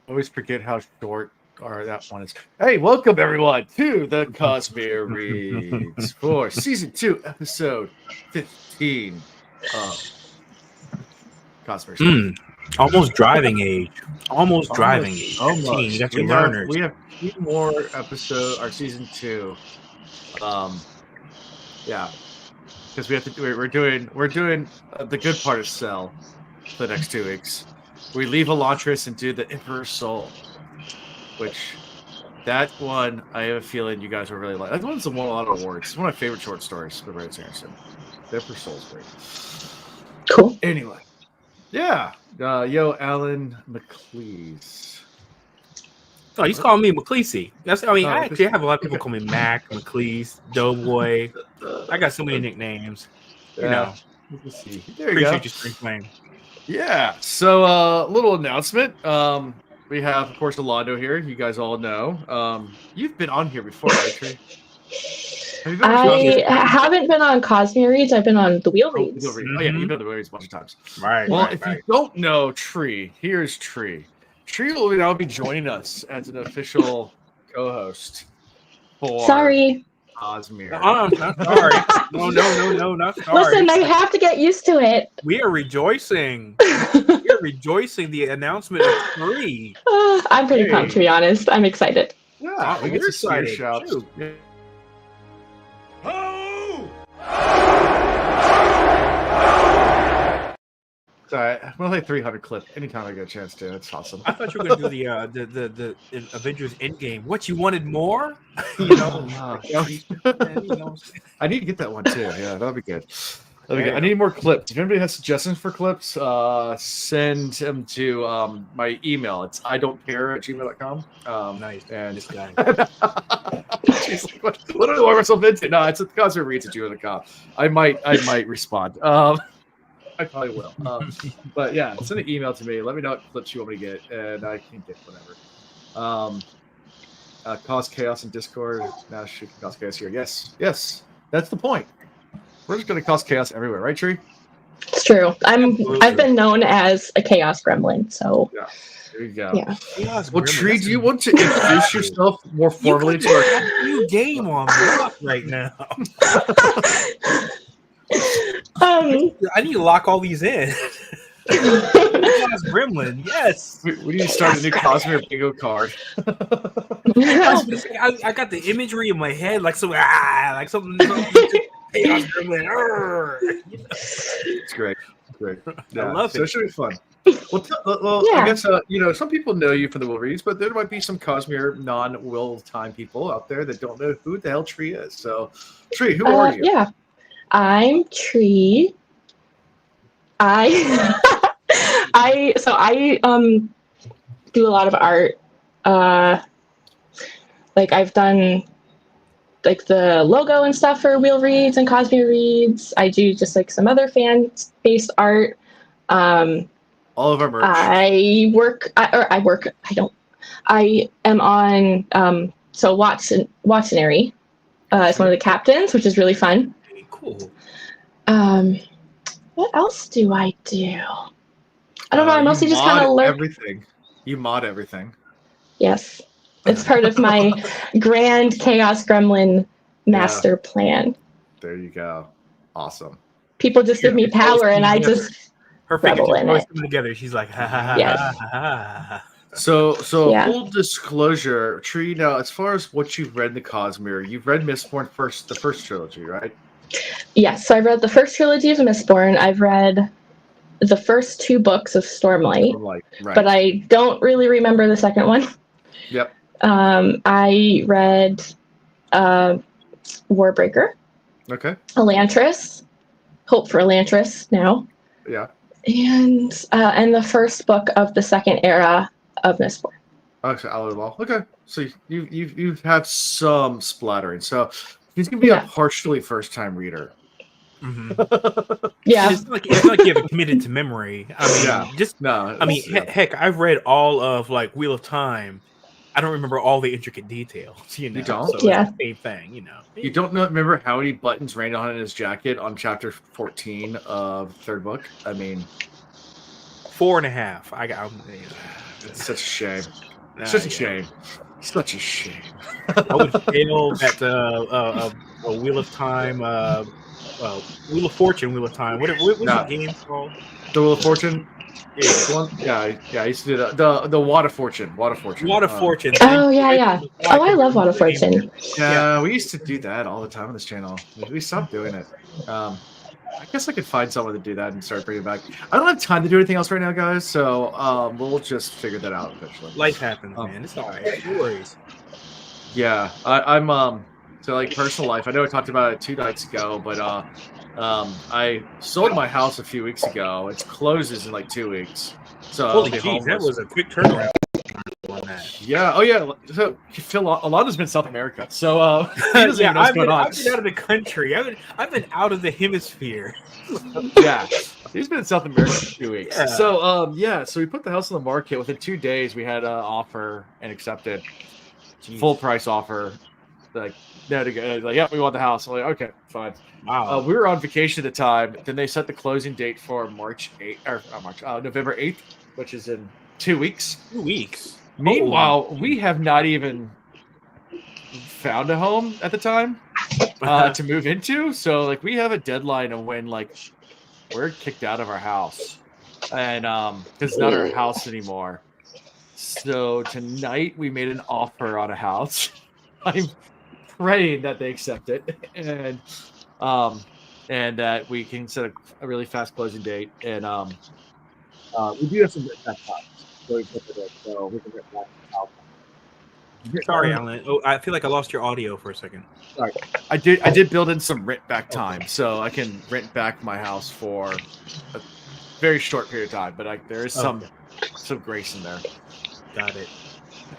Always forget how short or that one is. Hey, welcome everyone to the Cosmere Reads for season 2, episode 15 of Cosmere stuff. Mm, almost driving age. Almost driving Almost, age. 15. You almost. got your learners. We have 2 more episode, our season 2. Yeah, because we have to. We're doing the good part of Cell for the next 2 weeks. We leave Elantris and do the Emperor's Soul, which. That one, I have a feeling you guys will really like. That one's won a lot of awards. It's one of my favorite short stories by Brandon Sanderson. Therefore, Soul's great. Cool. Anyway, yeah. Yo, Alan McLeese. Oh, he's calling me McCleese. I Oh, actually have a lot of people call me Mac, McCleese, Doughboy. I got so many nicknames. You know. Let's see. There you go. Appreciate your strength, man. Yeah. So, little announcement. We have, of course, Alondo here. You guys all know. You've been on here before, right, Tree? I haven't been on Cosmere Reads. I've been on the Wheel Reads. Oh, yeah, you've been on the Wheel Reads a bunch of times. Right. Well, if you don't know Tree, here's Tree. Tree will now be joining us as an official co-host for Cosmere. Not sorry. No, not sorry. Listen, I have to get used to it. We are rejoicing. We are rejoicing the announcement of 3. I'm pretty pumped, to be honest. I'm excited. Yeah, we get to see your shouts. Yeah. Sorry, I'm gonna play 300 clip anytime I get a chance to. That's awesome. I thought you were gonna do the Avengers Endgame. What, you wanted more? You know, I need to get that one too. Yeah, that'll be good. I need more clips. If anybody has suggestions for clips, send them to my email. It's idon'tcare@gmail.com. Nice. And this guy. She's like, what do I want myself into? No, it's at cosmereads@gmail.com. I might respond. I probably will. But yeah, send an email to me. Let me know what clips you want me to get, and I can get whatever. Cause chaos in Discord. Now she can cause chaos here. Yes. That's the point. We're just going to cause chaos everywhere, right, Tree? It's true. I've been known as a chaos gremlin, so yeah. There you go. Yeah. Well, Tree, do you want to introduce yourself more formally to our new game on block right now? I need to lock all these in. Gremlin, yes. We need to start a new Cosmere bingo card. I got the imagery in my head, like something. Chaos Gremlin. It's great. Yeah. I love it. So it should be fun. Well, yeah. I guess some people know you from the Will Reads, but there might be some Cosmere non-Will Time people out there that don't know who the hell Tree is. So, Tree, who are you? Yeah, I'm Tree. I do a lot of art. I've done like the logo and stuff for Wheel Reads and Cosmere Reads. I do just like some other fan-based art. All of our merch. I am on Watsonary. It's one of the captains, which is really fun. Cool. What else do I do? I don't know. I mostly just kind of learn everything. You mod everything. Yes, it's part of my grand Chaos Gremlin master plan. There you go. Awesome. People just give me power, and I just revel in it. Together, she's like, ha ha ha. Yes. Ha ha. So full disclosure, Tree. Now, as far as what you've read in the Cosmere, you've read Mistborn the first trilogy, right? Yes, so I've read the first trilogy of Mistborn. I've read the first 2 books of Stormlight, right. But I don't really remember the second one. Yep. I read Warbreaker. Okay. Elantris. Hope for Elantris now. Yeah. And the first book of the second era of Mistborn. Oh, so Alondo. Okay. So you've had some splattering. So he's gonna be a partially first-time reader. Mm-hmm. Yeah, it's like you haven't committed to memory. I mean, heck, I've read all of like Wheel of Time. I don't remember all the intricate details. You don't? So it's the same thing. You don't remember how many buttons rained on his jacket on chapter 14 of the 3rd book? I mean, 4.5. I got. It's such a shame. Such a shame. Such a shame. I would fail at a Wheel of Time, Wheel of Fortune, Wheel of Time. What's the game called? The Wheel of Fortune. Yeah. I used to do that. The Water Fortune. Water Fortune. Oh yeah. Oh, I love Water Fortune. Yeah, we used to do that all the time on this channel. We stopped doing it. I guess I could find someone to do that and start bringing it back. I don't have time to do anything else right now, guys. So we'll just figure that out eventually. Life happens, man. It's all right. No worries. Yeah, I'm so like personal life. I know I talked about it 2 nights ago, but I sold my house a few weeks ago. It closes in like 2 weeks. So holy jeez, that was a quick turnaround on that. Yeah. Oh yeah. So Phil, Alondo's been in South America. So he doesn't even know what's going on. I've been out of the country. I've been out of the hemisphere. Yeah. He's been in South America for 2 weeks. Yeah. So so we put the house on the market. Within 2 days, we had an offer and accepted. Jeez. Full price offer. Like, yeah, we want the house. I'm like, okay, fine. Wow. We were on vacation at the time. Then they set the closing date for November 8th, which is in 2 weeks. 2 weeks. Meanwhile, we have not even found a home at the time to move into. So like we have a deadline of when like we're kicked out of our house, and because it's not our house anymore. So tonight we made an offer on a house. I'm praying that they accept it, and that we can set a really fast closing date. And we do have some rent back times, so we can rent back the house. Sorry, Alan. Oh, I feel like I lost your audio for a second. Sorry, I did build in some rent back time, so I can rent back my house for a very short period of time. But there is some grace in there. Got it.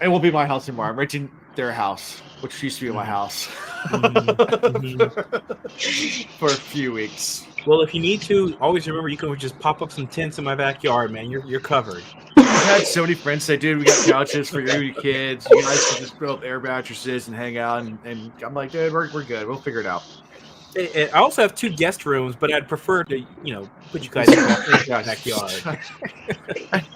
It won't be my house anymore. I'm renting their house, which used to be my house, for a few weeks. Well, if you need to, always remember you can just pop up some tents in my backyard, man. You're covered. I've had so many friends say, dude, we got couches for your kids. You guys can just build air mattresses and hang out. And I'm like, dude, we're good. We'll figure it out. I also have 2 guest rooms, but I'd prefer to, put you guys in the backyard.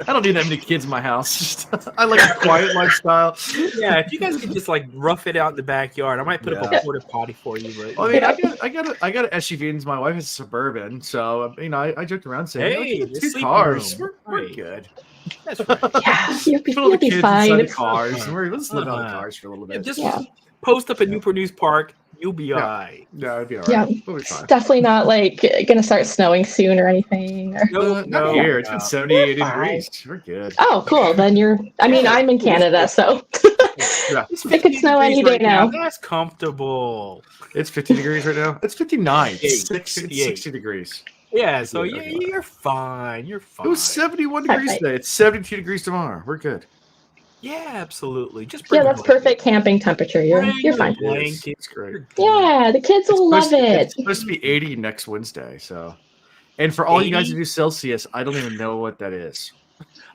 I don't need that many kids in my house. I like a quiet lifestyle. Yeah, if you guys could just like rough it out in the backyard, I might put up a porta potty for you. But I mean, I got an SUV, and my wife is a Suburban, so I joked around saying, hey, 2 cars, we're good. That's right. Yeah, you'll be fine. Cars. Let's live out the cars for a little bit. Just post up a Newport News Park. You'll be all right. Yeah, it'll be all right. Yeah, we'll be fine. Definitely not like gonna start snowing soon or anything. No, here. It's been 78 degrees. We're good. Oh, cool. Then I'm in Canada, so it could snow any day now. That's comfortable. It's 50 degrees right now. It's 59. It's 60 degrees. Yeah, so you're fine. You're fine. It was 71 degrees today. It's 72 degrees tomorrow. We're good. Yeah, absolutely. That's perfect camping temperature. You're fine. It's great. Yeah, the kids will love it. It's supposed to be 80 next Wednesday. So, and for all 80? You guys who do Celsius, I don't even know what that is.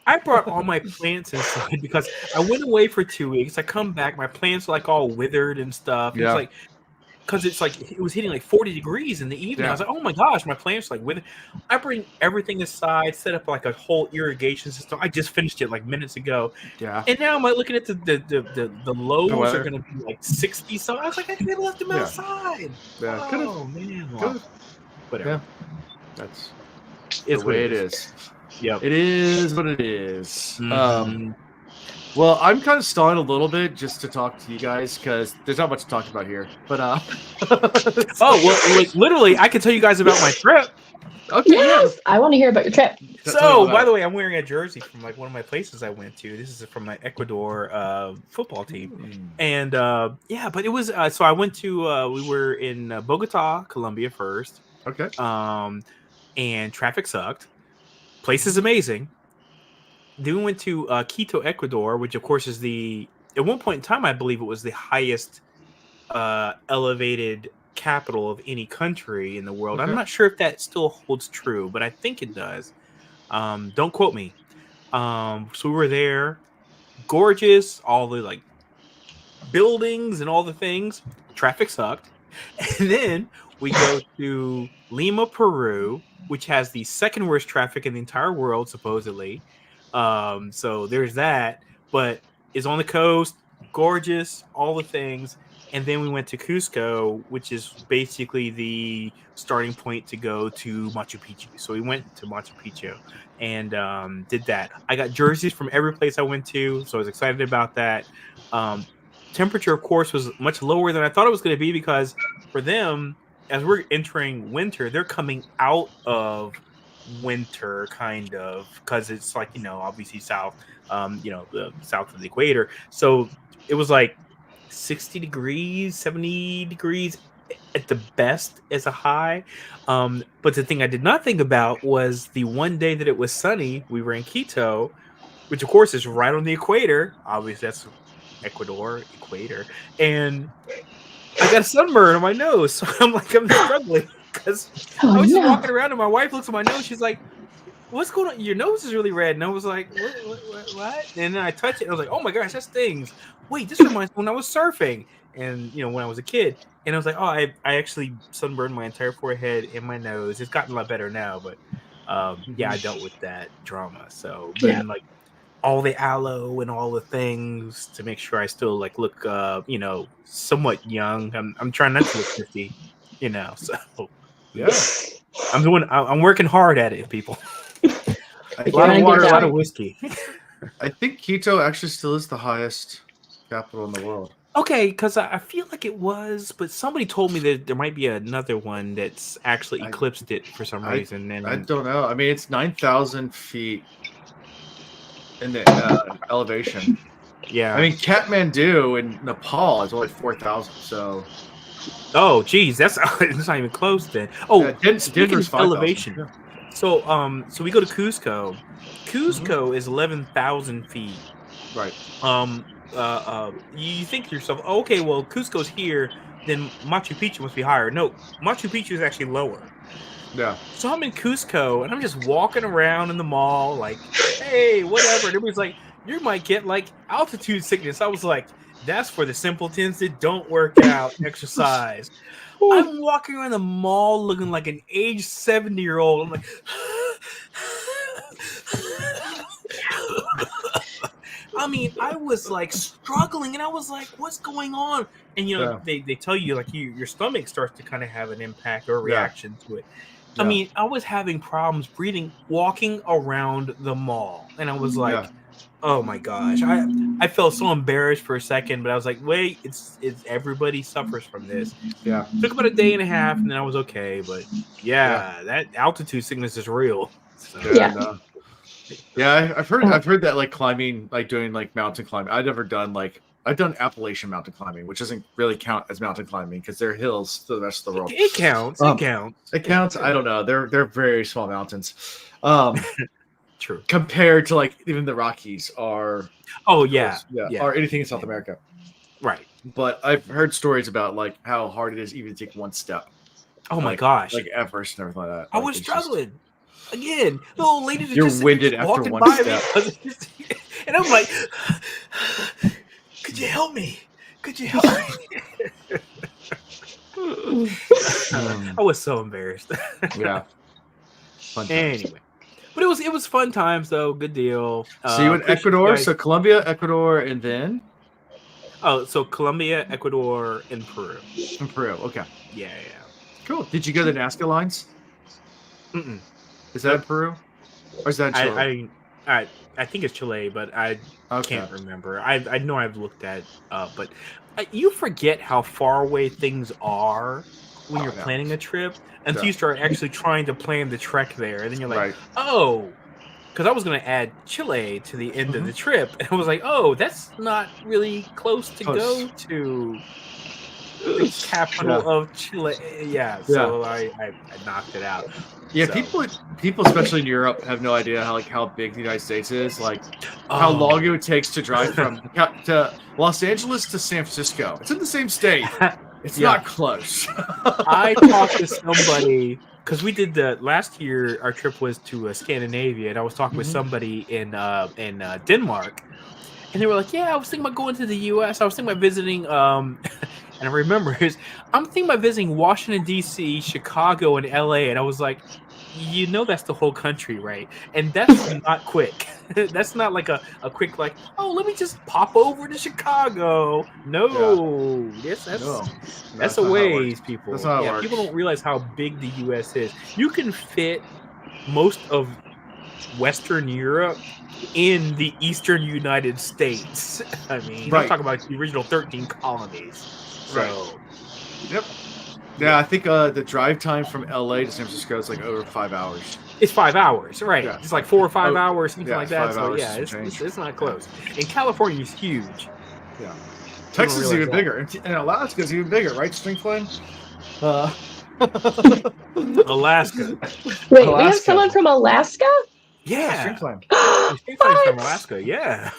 I brought all my plants inside because I went away for 2 weeks. I come back, my plants are like all withered and stuff. Yeah. It's like because it's like it was hitting like 40 degrees in the evening. Yeah. I was like, oh my gosh, my plants like withered. I bring everything aside, set up like a whole irrigation system. I just finished it like minutes ago. Yeah. And now I'm like looking at the lows are gonna be like 60 something. I was like, I could have left them outside. Yeah. Oh man. Well, whatever. Yeah. That's the way it is. Yeah. It is what it is. Mm-hmm. Well, I'm kind of stalling a little bit just to talk to you guys because there's not much to talk about here. But literally, I can tell you guys about my trip. Okay, yes, I want to hear about your trip. So, by the way, I'm wearing a jersey from like one of my places I went to. This is from my Ecuador football team, and but it was so I went to we were in Bogota, Colombia first. Okay. And traffic sucked. Place is amazing. Then we went to Quito, Ecuador, which of course is at one point in time, I believe it was the highest elevated capital of any country in the world. Okay. I'm not sure if that still holds true, but I think it does. Don't quote me. So we were there, gorgeous, all the like buildings and all the things. Traffic sucked. And then we go to Lima, Peru, which has the second worst traffic in the entire world, supposedly. So there's that. But it's on the coast, gorgeous, all the things. And then we went to Cusco, which is basically the starting point to go to Machu Picchu. So we went to Machu Picchu and did that. I got jerseys from every place I went to, so I was excited about that. Temperature, of course, was much lower than I thought it was going to be because for them, as we're entering winter, they're coming out of winter, kind of, because it's like, obviously south, the south of the equator. So it was like 60 degrees, 70 degrees at the best as a high. But the thing I did not think about was the one day that it was sunny. We were in Quito, which of course is right on the equator. Obviously, that's equator. And I got a sunburn on my nose. So I'm struggling because I was just walking around and my wife looks at my nose. She's like, "What's going on? Your nose is really red." And I was like, what? And then I touched it. And I was like, "Oh my gosh, that stings." Wait, this reminds me when I was surfing and, when I was a kid. And I was like, oh, I actually sunburned my entire forehead and my nose. It's gotten a lot better now. But, I dealt with that drama. So, then, all the aloe and all the things to make sure I still, look, somewhat young. I'm trying not to look 50, so. Yeah. I'm working hard at it, people. A lot of water, a lot of whiskey. I think Quito actually still is the highest capital in the world. Okay, because I feel like it was, but somebody told me that there might be another one that's actually eclipsed it for some reason. And I don't know. I mean, it's 9,000 feet in the elevation. Yeah. I mean, Kathmandu in Nepal is only 4,000. So. Oh, geez, that's not even close then. Oh, speaking of elevation. Yeah. So we go to Cusco. Cusco is 11,000 feet. Right. You think to yourself, oh, okay, well, Cusco's here, then Machu Picchu must be higher. No, Machu Picchu is actually lower. Yeah. So I'm in Cusco and I'm just walking around in the mall, like, hey, whatever. And everybody's like, you might get altitude sickness. I was like, that's for the simpletons that don't work out, exercise. I'm walking around the mall looking like an age 70-year-old. I'm like, I mean, I was struggling and I was like, what's going on? And they tell you your stomach starts to kind of have an impact or a reaction to it. Yeah. I mean, I was having problems breathing, walking around the mall. And I was like, oh my gosh. I felt so embarrassed for a second, but I was like, wait, it's everybody suffers from this. Yeah. Took about a day and a half and then I was okay. But that altitude sickness is real. So. Yeah, I've heard that climbing, doing mountain climbing. I've done Appalachian mountain climbing, which doesn't really count as mountain climbing because they're hills to the rest of the world. It counts. It counts. I don't know. They're very small mountains. True. Compared to even the Rockies are. Oh yeah. Or anything in South America. Right. But I've heard stories about how hard it is even to take one step. Oh my gosh. Everest and everything like that. I was struggling. Again, the old ladies are just winded after one step. And I'm like, could you help me? Could you help me? I was so embarrassed. Yeah. Anyway. But it was fun times though. Good deal. So you went Ecuador, so Colombia, Ecuador, and then? Oh, so Colombia, Ecuador, and Peru. In Peru, okay. Yeah. Cool. Did you go to the Nazca lines? Mm-mm. Is that in Peru? Or is that in Chile? I think it's Chile, but I can't remember. I know I've looked at but you forget how far away things are when you're planning a trip until you start actually trying to plan the trek there. And then you're like, oh, because I was going to add Chile to the end of the trip. And I was like, oh, that's not really close to go to the capital of Chile. So I knocked it out. Yeah, people, especially in Europe, have no idea how big the United States is. How long it takes to drive from to Los Angeles to San Francisco. It's in the same state. It's not close. I talked to somebody because we did last year. Our trip was to Scandinavia, and I was talking with somebody in Denmark, and they were like, "Yeah, I was thinking about going to the U.S. I was thinking about visiting." And I remember I'm thinking about visiting Washington, D.C., Chicago, and L.A. And I was like, that's the whole country, right? And that's not quick. That's not like a quick like, oh, let me just pop over to Chicago. No, that's That's a not how it ways, works. people. That's not how it works. People don't realize how big the U.S. is. You can fit most of Western Europe in the Eastern United States. I mean, I'm talking about the original 13 colonies. So, right. Yep. Yeah, I think the drive time from LA to San Francisco is like over 5 hours. It's 5 hours, right? Yeah. It's like 4 or 5 hours, something like that. 5 So hours yeah, some change. it's not close. And California is huge. Yeah. Texas is even bigger, and Alaska is even bigger, right? Stringflame. Alaska. Wait, we have someone from Alaska? Yeah. Stringflame. Stringflame's from Alaska. Yeah.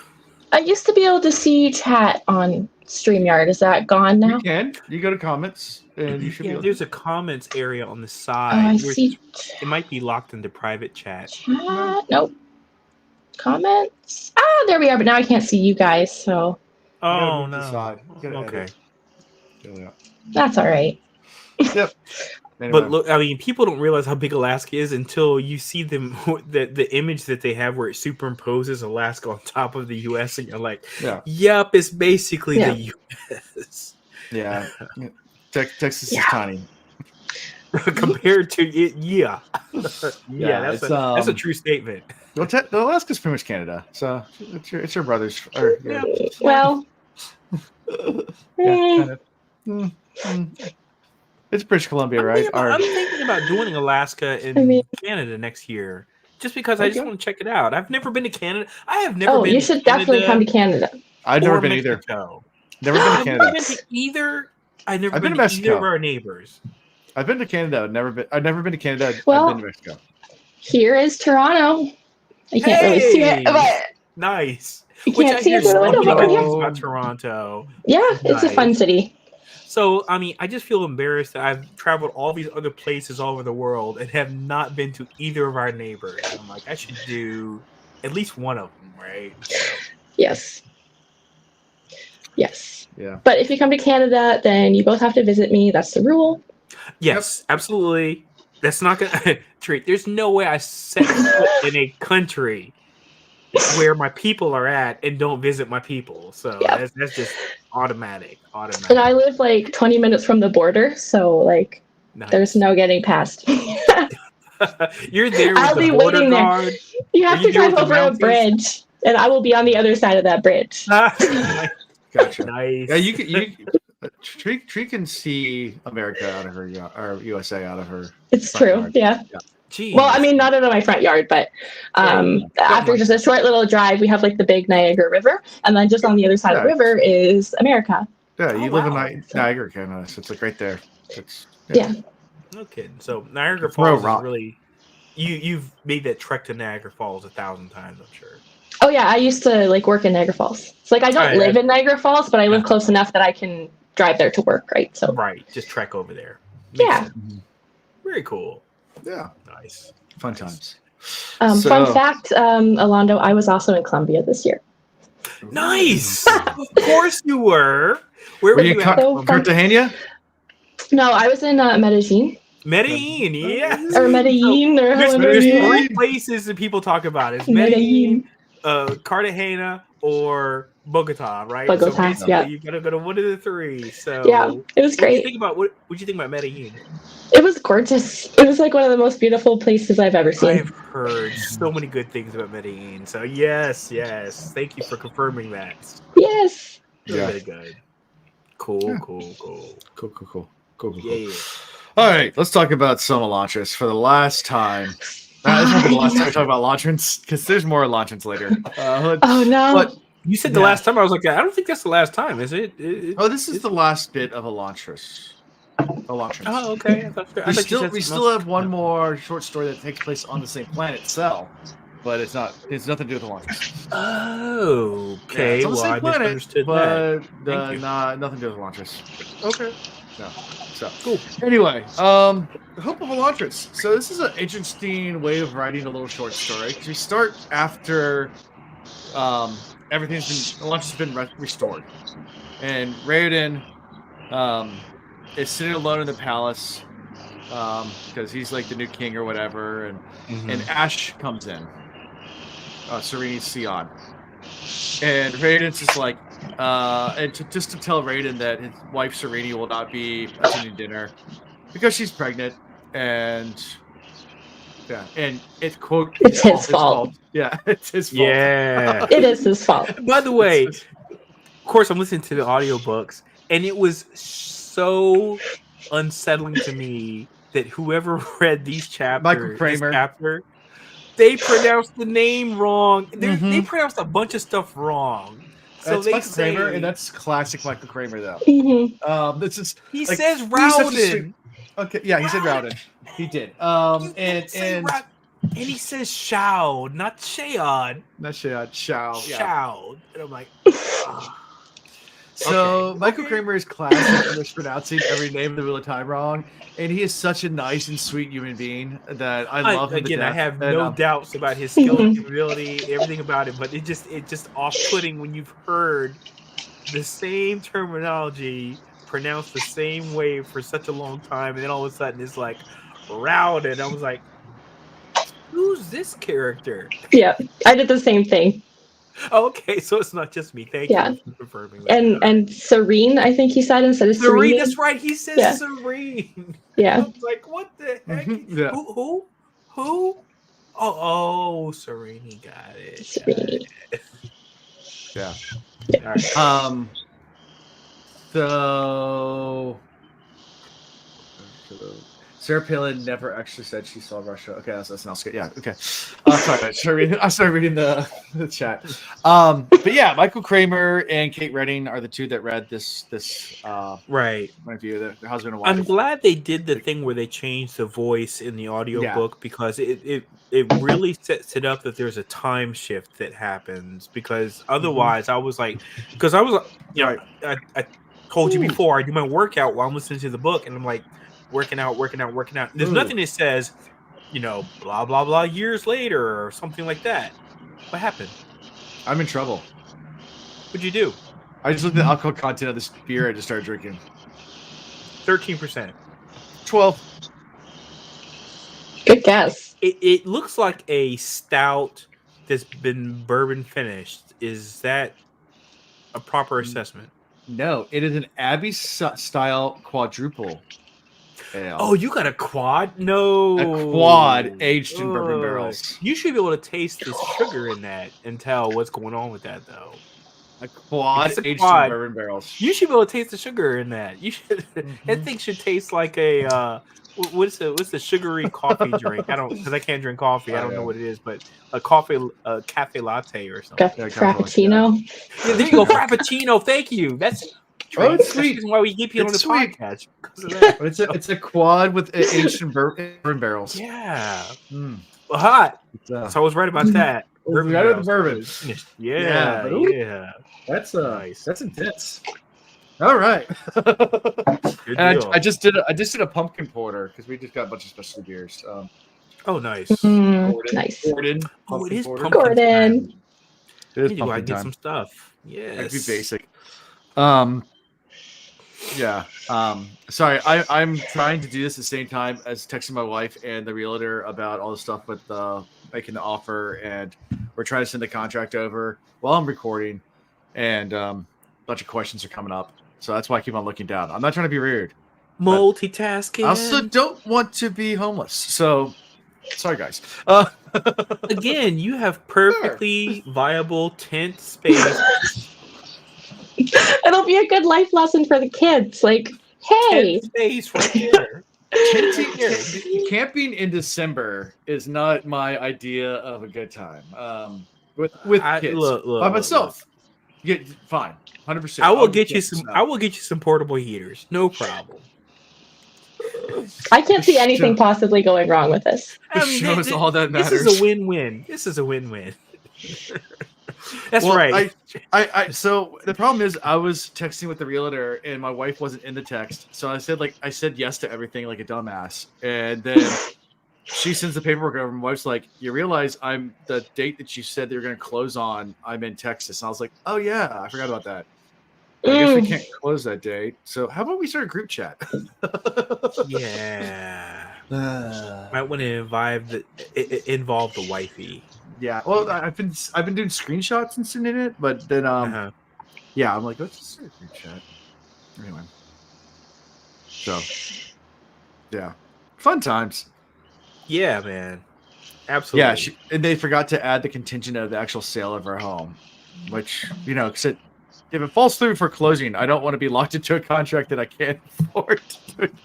I used to be able to see chat on StreamYard. Is that gone now? You can. You go to comments, and you should be able there's a comments area on the side. Oh, I see. It might be locked into private chat. Nope. Comments. There we are. But now I can't see you guys. So. Oh no. Okay. That's all right. Yep. Anyway. But look, I mean, people don't realize how big Alaska is until you see them the image that they have where it superimposes Alaska on top of the U.S. and you're like, "Yep, it's basically the U.S." Yeah, Texas is tiny compared to it. Yeah, that's a true statement. Well, Alaska's pretty much Canada, so it's your brothers. Well, kind of. It's British Columbia, right? I'm thinking about doing Alaska in Canada next year, just because I just want to check it out. I've never been to Canada. I have never been. You should definitely come to Canada. I've never been either. Never been to Canada. I've been to either. I've never been to either of our neighbors. I've been to Canada. I've never been to Canada. Well, I've been to Mexico. Here is Toronto. I can't really see it, but nice. You can't see it through the window, but we're here. About Toronto. Yeah, it's a fun city. So, I mean, I just feel embarrassed that I've traveled all these other places all over the world and have not been to either of our neighbors. I'm like, I should do at least one of them, right? Yes. Yeah. But if you come to Canada, then you both have to visit me. That's the rule. Yes, absolutely. That's not gonna treat. There's no way I set foot in a country where my people are at and don't visit my people. So that's just automatic. And I live like 20 minutes from the border, so like there's no getting past. You're there with I'll the be border waiting guard. there. You have to drive over a bridge, and I will be on the other side of that bridge. Gotcha. Nice. Yeah, you Tree can see America out of her, or USA out of her. It's true. Yard. Yeah. Jeez. Well, I mean, not out of my front yard, but after just a short little drive, we have like the big Niagara River, and then just on the other side of the river is America. Yeah, you live in Niagara, Canada, so it's like right there. It's No kidding. So Niagara Falls is really you've made that trek to Niagara Falls 1,000 times, I'm sure. Oh yeah, I used to like work in Niagara Falls. It's like I don't live in Niagara Falls, but I live close enough that I can drive there to work, right? So just trek over there. Makes sense. Very cool. Yeah. Nice. Fun times. Fun fact, Alondo, I was also in Columbia this year. Nice. Of course you were. Where were you at? Cartagena? No, I was in Medellin. Medellin, yes. Or Medellin, or there's 3 places that people talk about. It's Medellin, Cartagena, or Bogota, right? Bogota, so yeah. You gotta go to one of the 3. So yeah, it was great. What did you think about Medellin? It was gorgeous. It was like one of the most beautiful places I've ever seen. I've heard so many good things about Medellin. So yes. Thank you for confirming that. Yes. Really good. Cool. Yeah. All right, let's talk about some Elantris for the last time. This won't be the last time we talk about Elantrins, because there's more Elantrins later. Oh no! But you said the last time. I was like, I don't think that's the last time, is it? This is the last bit of Elantris. Oh, okay. We still have one more short story that takes place on the same planet, Cell, but it's nothing to do with Elantris. Oh, okay. Yeah, it's on the same planet, misunderstood but nothing to do with Elantris. Okay. No. So cool. Anyway, the Hope of Elantris. So this is an interesting way of writing a little short story, because we start after Elantris has been restored, and Raoden is sitting alone in the palace because he's like the new king or whatever, and Ash comes in, Serene's Sion. And Raiden's just like, just to tell Raiden that his wife Serene will not be attending dinner because she's pregnant, and it's quote, it's his fault. Yeah, it's his fault. Yeah, it is his fault. By the way, of course, I'm listening to the audiobooks, and it was so unsettling to me that whoever read these chapters, they pronounced the name wrong. They pronounced a bunch of stuff wrong. So that's Michael Kramer, and that's classic Michael Kramer, though. This is he says Rowden. Okay, yeah, he said Rowden. He did. And he says Shao, not Shaod. Not Shaod. Shao. Shao. And I'm like, So Michael Kramer is classic in mispronouncing every name in the Wheel of Time wrong, and he is such a nice and sweet human being that I love him. Again, I have no doubts about his skill and capability, everything about it, but it just off-putting when you've heard the same terminology pronounced the same way for such a long time, and then all of a sudden it's like Rowden. I was like, who's this character? Yeah, I did the same thing. Okay, so it's not just me. Thank you for confirming that. And Serene, I think he said instead of Serene. That's right. He says Serene. Yeah. I was like, what the heck? Yeah. Who? Oh, Serene got it. Serene. Yeah. All right. So Sarah Palin never actually said she saw Russia. Okay, that's not good. Yeah, okay. Sorry, I started reading the chat. But yeah, Michael Kramer and Kate Redding are the two that read this right review, the husband and wife. I'm glad they did the thing where they changed the voice in the audiobook because it really sets it up that there's a time shift that happens, because otherwise I was like, I told you before, I do my workout while I'm listening to the book, and I'm like, working out. There's nothing that says, blah, blah, blah years later or something like that. What happened? I'm in trouble. What'd you do? I just looked at the alcohol content of this beer I just started drinking. 13%. 12. Good guess. It looks like a stout that's been bourbon finished. Is that a proper assessment? No, it is an Abbey style quadruple ale. Oh, you got a quad? No. A quad aged in bourbon barrels. You should be able to taste the sugar in that and tell what's going on with that, though. A quad aged in bourbon barrels. You should be able to taste the sugar in that. You should. That thing should taste like a what's the sugary coffee drink? I don't, because I can't drink coffee. I don't know what it is, but a cafe latte or something. Frappuccino. Yeah, there you go, Frappuccino. Thank you. That's it's sweet. That's why we keep you on the podcast. It's a quad with aged in bourbon barrels. Yeah. Well, hot. So I was right about that. Right with bourbon. Yeah. That's nice. That's intense. All right. And I just did a pumpkin porter because we just got a bunch of specialty beers. Oh, nice. Nice. Gordon. Oh, it is pumpkin. Gordon. It is I get some stuff. Yes. I'd be basic. Yeah. Sorry, I'm trying to do this at the same time as texting my wife and the realtor about all the stuff with making the offer, and we're trying to send the contract over while I'm recording, and a bunch of questions are coming up. So that's why I keep on looking down. I'm not trying to be rude. Multitasking. I also don't want to be homeless. So sorry, guys. Again, you have perfectly viable tent space. It'll be a good life lesson for the kids. Like, hey, tent space right here. Camping in December is not my idea of a good time. With kids, look, by myself. Yeah, fine, 100%. I will get you some portable heaters. No problem. I can't see anything possibly going wrong with this. The show is all that matters. This is a win-win. That's right. So the problem is I was texting with the realtor and my wife wasn't in the text. So I said yes to everything like a dumbass. And then she sends the paperwork over. My wife's like, you realize I'm the date that you said that you're going to close on, I'm in Texas. And I was like, oh yeah, I forgot about that. I guess we can't close that date. So how about we start a group chat? Yeah. Might want to involve the wifey. Yeah. Well, I've been doing screenshots and sending it, but then yeah, I'm like, let's just do a screenshot. Anyway. So yeah. Fun times. Yeah, man. Absolutely. Yeah, and they forgot to add the contingent of the actual sale of our home, which, because if it falls through for closing, I don't want to be locked into a contract that I can't afford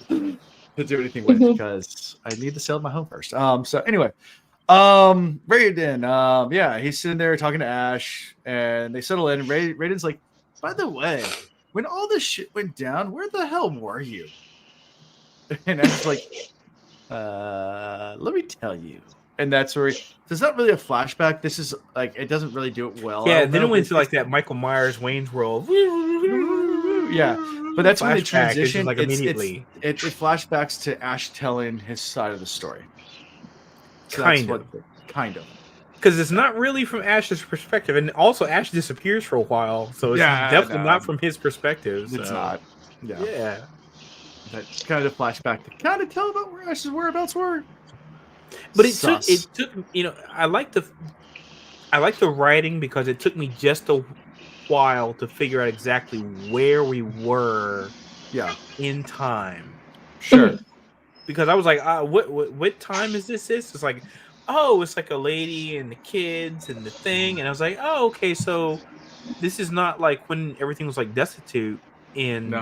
to do anything with, because I need to sell my home first. So anyway, Raiden, yeah, he's sitting there talking to Ash, and they settle in. And Raiden's like, by the way, when all this shit went down, where the hell were you? And Ash's like, let me tell you. And that's where there's not really a flashback. This is like, it doesn't really do it well. Yeah, then it went to like that Michael Myers Wayne's World. Yeah, but that's when they transition. Like immediately, it flashbacks to Ash telling his side of the story. So kind of, because it's not really from Ash's perspective, and also Ash disappears for a while, so it's definitely not from his perspective. So. It's not. Yeah. That's kind of the flashback to kind of tell about where Ash's whereabouts were. But it took I like the writing, because it took me just a while to figure out exactly where we were in time. Sure. Because I was like, what time is this? It's like, oh, it's like a lady and the kids and the thing, and I was like, oh, okay, so this is not like when everything was like destitute in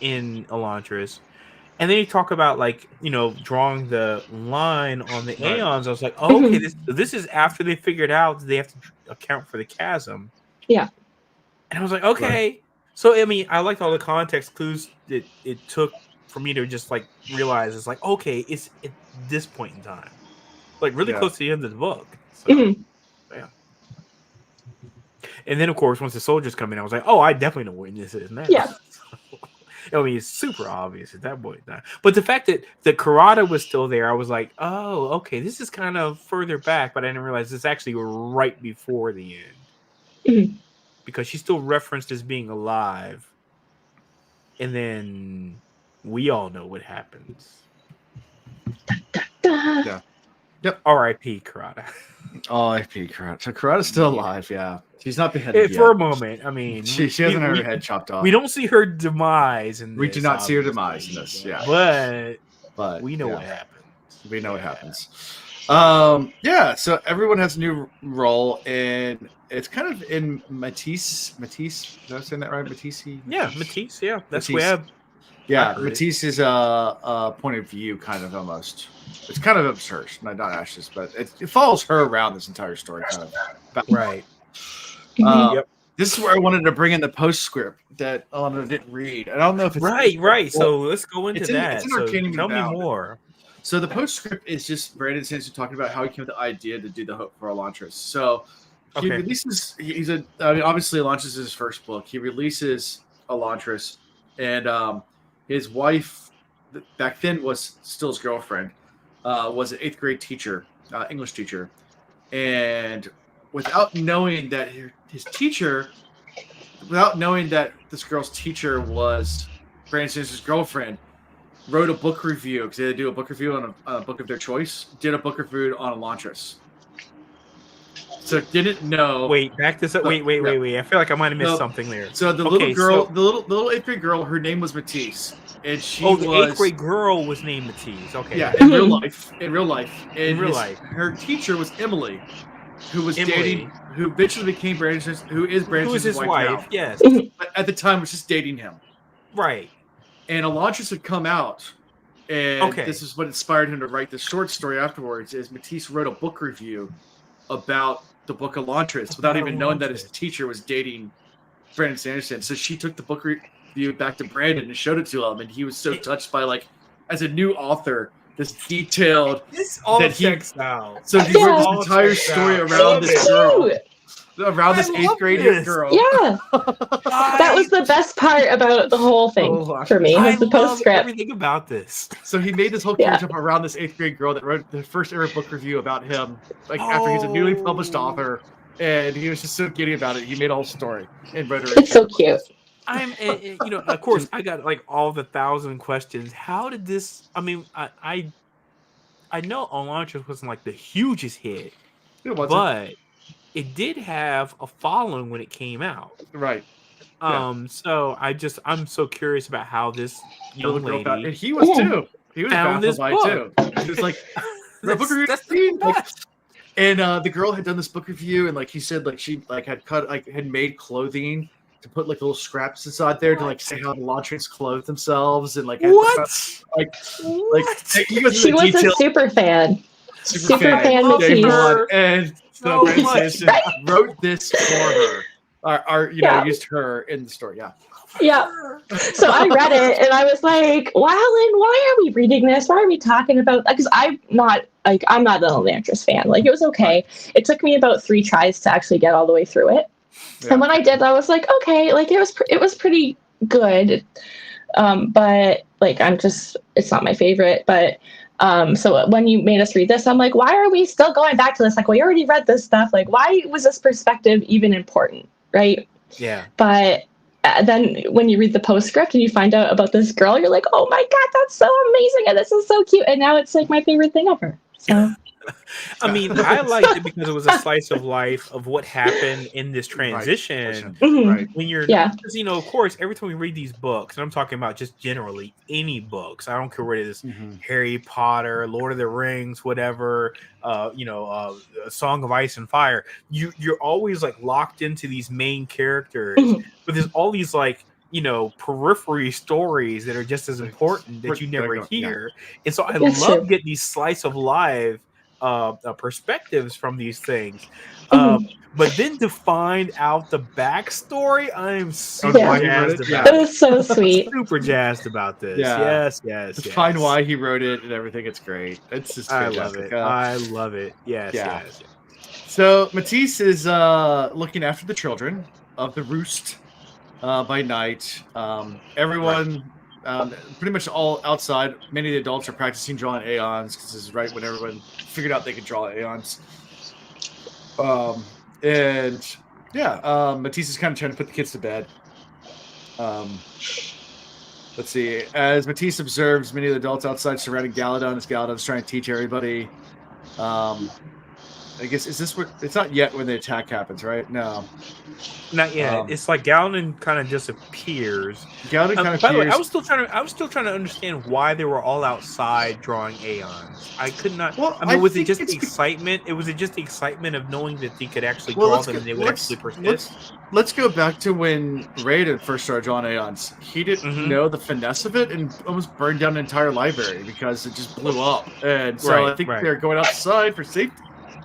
Elantris. And then you talk about like, drawing the line on the aeons. I was like, oh, okay, this is after they figured out that they have to account for the chasm. Yeah. And I was like, okay. Right. So I mean, I liked all the context clues that it took for me to just like realize it's like, okay, it's at this point in time, like really close to the end of the book. So, yeah. And then of course, once the soldiers come in, I was like, oh, I definitely know what this is now. Yeah. I mean, it's super obvious at that point. But the fact that the Karada was still there, I was like, oh, okay, this is kind of further back, but I didn't realize this actually were right before the end. Because she's still referenced as being alive. And then we all know what happens. Yeah. Yep. R.I.P. Karada. R.I.P. Karada. So Karada's still alive, yeah. She's not beheaded yet. For a moment, I mean, she hasn't had her head chopped off. We don't see her demise in this. We do not see her demise in this, yeah. But we know what happens. We know what happens. Yeah, so everyone has a new role, and it's kind of in Matisse. Matisse, is I saying that right? Matisse? Yeah, Matisse, yeah. That's Matisse. where Matisse's point of view, kind of almost. It's kind of absurd, not Ash's, but it follows her around this entire story, kind of. Right. This is where I wanted to bring in the postscript that Alondo didn't read. I don't know if it's right. So let's go into that. So tell me more. So the postscript is just Brandon Sanderson talking about how he came with the idea to do the Hope for Elantris. So he releases. Obviously Elantris is his first book. He releases Elantris, and his wife, back then was still his girlfriend, was an 8th grade teacher, English teacher, and without knowing that without knowing that this girl's teacher was Brandon Sanderson's girlfriend, wrote a book review, because they had to do a book review on a book of their choice, did a book review on Elantris. So didn't know. Wait, back this up. Wait. I feel like I might have missed something there. So the little girl, the little 8th grade girl, her name was Matisse. And the 8th grade girl was named Matisse. Okay. Yeah, in real life. Her teacher was Emily, who was dating, who eventually became Brandon's, who is Brandon's wife now. Yes. But at the time was just dating him. Right. And Elantris had come out, and this is what inspired him to write this short story afterwards, is Matisse wrote a book review about the book Elantris without even knowing that his teacher was dating Brandon Sanderson. So she took the book review back to Brandon and showed it to him, and he was so touched by, like, as a new author, this detailed. This all checks out. So he wrote this entire story around this girl. Around this 8th grade girl. Yeah. That was the best part about the whole thing for me. Was the postscript. Everything about this. So he made this whole character around this 8th grade girl that wrote the first ever book review about him, like after he's a newly published author, and he was just so giddy about it. He made a whole story and wrote it. It's so cute. Of course, I got like all the 1,000 questions. How did this? I mean, I know Elantris wasn't like the hugest hit, but it did have a following when it came out. Right. So I'm so curious about how this young lady, and he was too. He was found this book. Too. He was like, book review. And the girl had done this book review, and like he said, like she like had made clothing to put like little scraps inside there to like say how the Elantris clothe themselves, and like she was a super fan. Super fan Matisse. And so Francis wrote this for her. Used her in the story. Yeah. So I read it and I was like, wow, Lynn, why are we reading this? Why are we talking about that? Because I'm not an Elantris fan. Like, it was okay. It took me about 3 tries to actually get all the way through it. Yeah. And when I did, I was like, okay, like it was pretty good. But like, it's not my favorite. But so when you made us read this, I'm like, why are we still going back to this? Like, we already read this stuff. Like, why was this perspective even important? Right. Yeah. But then when you read the postscript and you find out about this girl, you're like, oh my God, that's so amazing. And this is so cute. And now it's like my favorite thing ever. So. I mean, I liked it because it was a slice of life of what happened in this transition. Right. When you're, because, of course, every time we read these books, and I'm talking about just generally any books, I don't care what it is, Harry Potter, Lord of the Rings, whatever, Song of Ice and Fire, you're always like locked into these main characters, but there's all these like, periphery stories that are just as important that you never hear. And so I love getting these slice of life perspectives from these things. But then to find out the backstory, I'm super jazzed about it. It was so sweet. Super jazzed about this. Yes. To find why he wrote it and everything, it's great. It's just fantastic. I love it. Yes. So Matisse is looking after the children of the roost by night. Everyone, pretty much all outside, many of the adults are practicing drawing aeons because this is right when everyone figured out they could draw aeons. Matisse is kind of trying to put the kids to bed. Let's see. As Matisse observes many of the adults outside surrounding Galadon, as Galadon's trying to teach everybody. I guess, is this what? It's not yet when the attack happens, right? No. Not yet. It's like Galadon kind of disappears. Galadon kind of by the way, I was still trying to understand why they were all outside drawing aeons. I could not. Well, I mean, was it just the excitement? Was it just the excitement of knowing that they could actually draw them and they would actually persist? Let's go back to when Raiden first started drawing aeons. He didn't know the finesse of it and almost burned down an entire library because it just blew up. And so I think they're going outside for safety.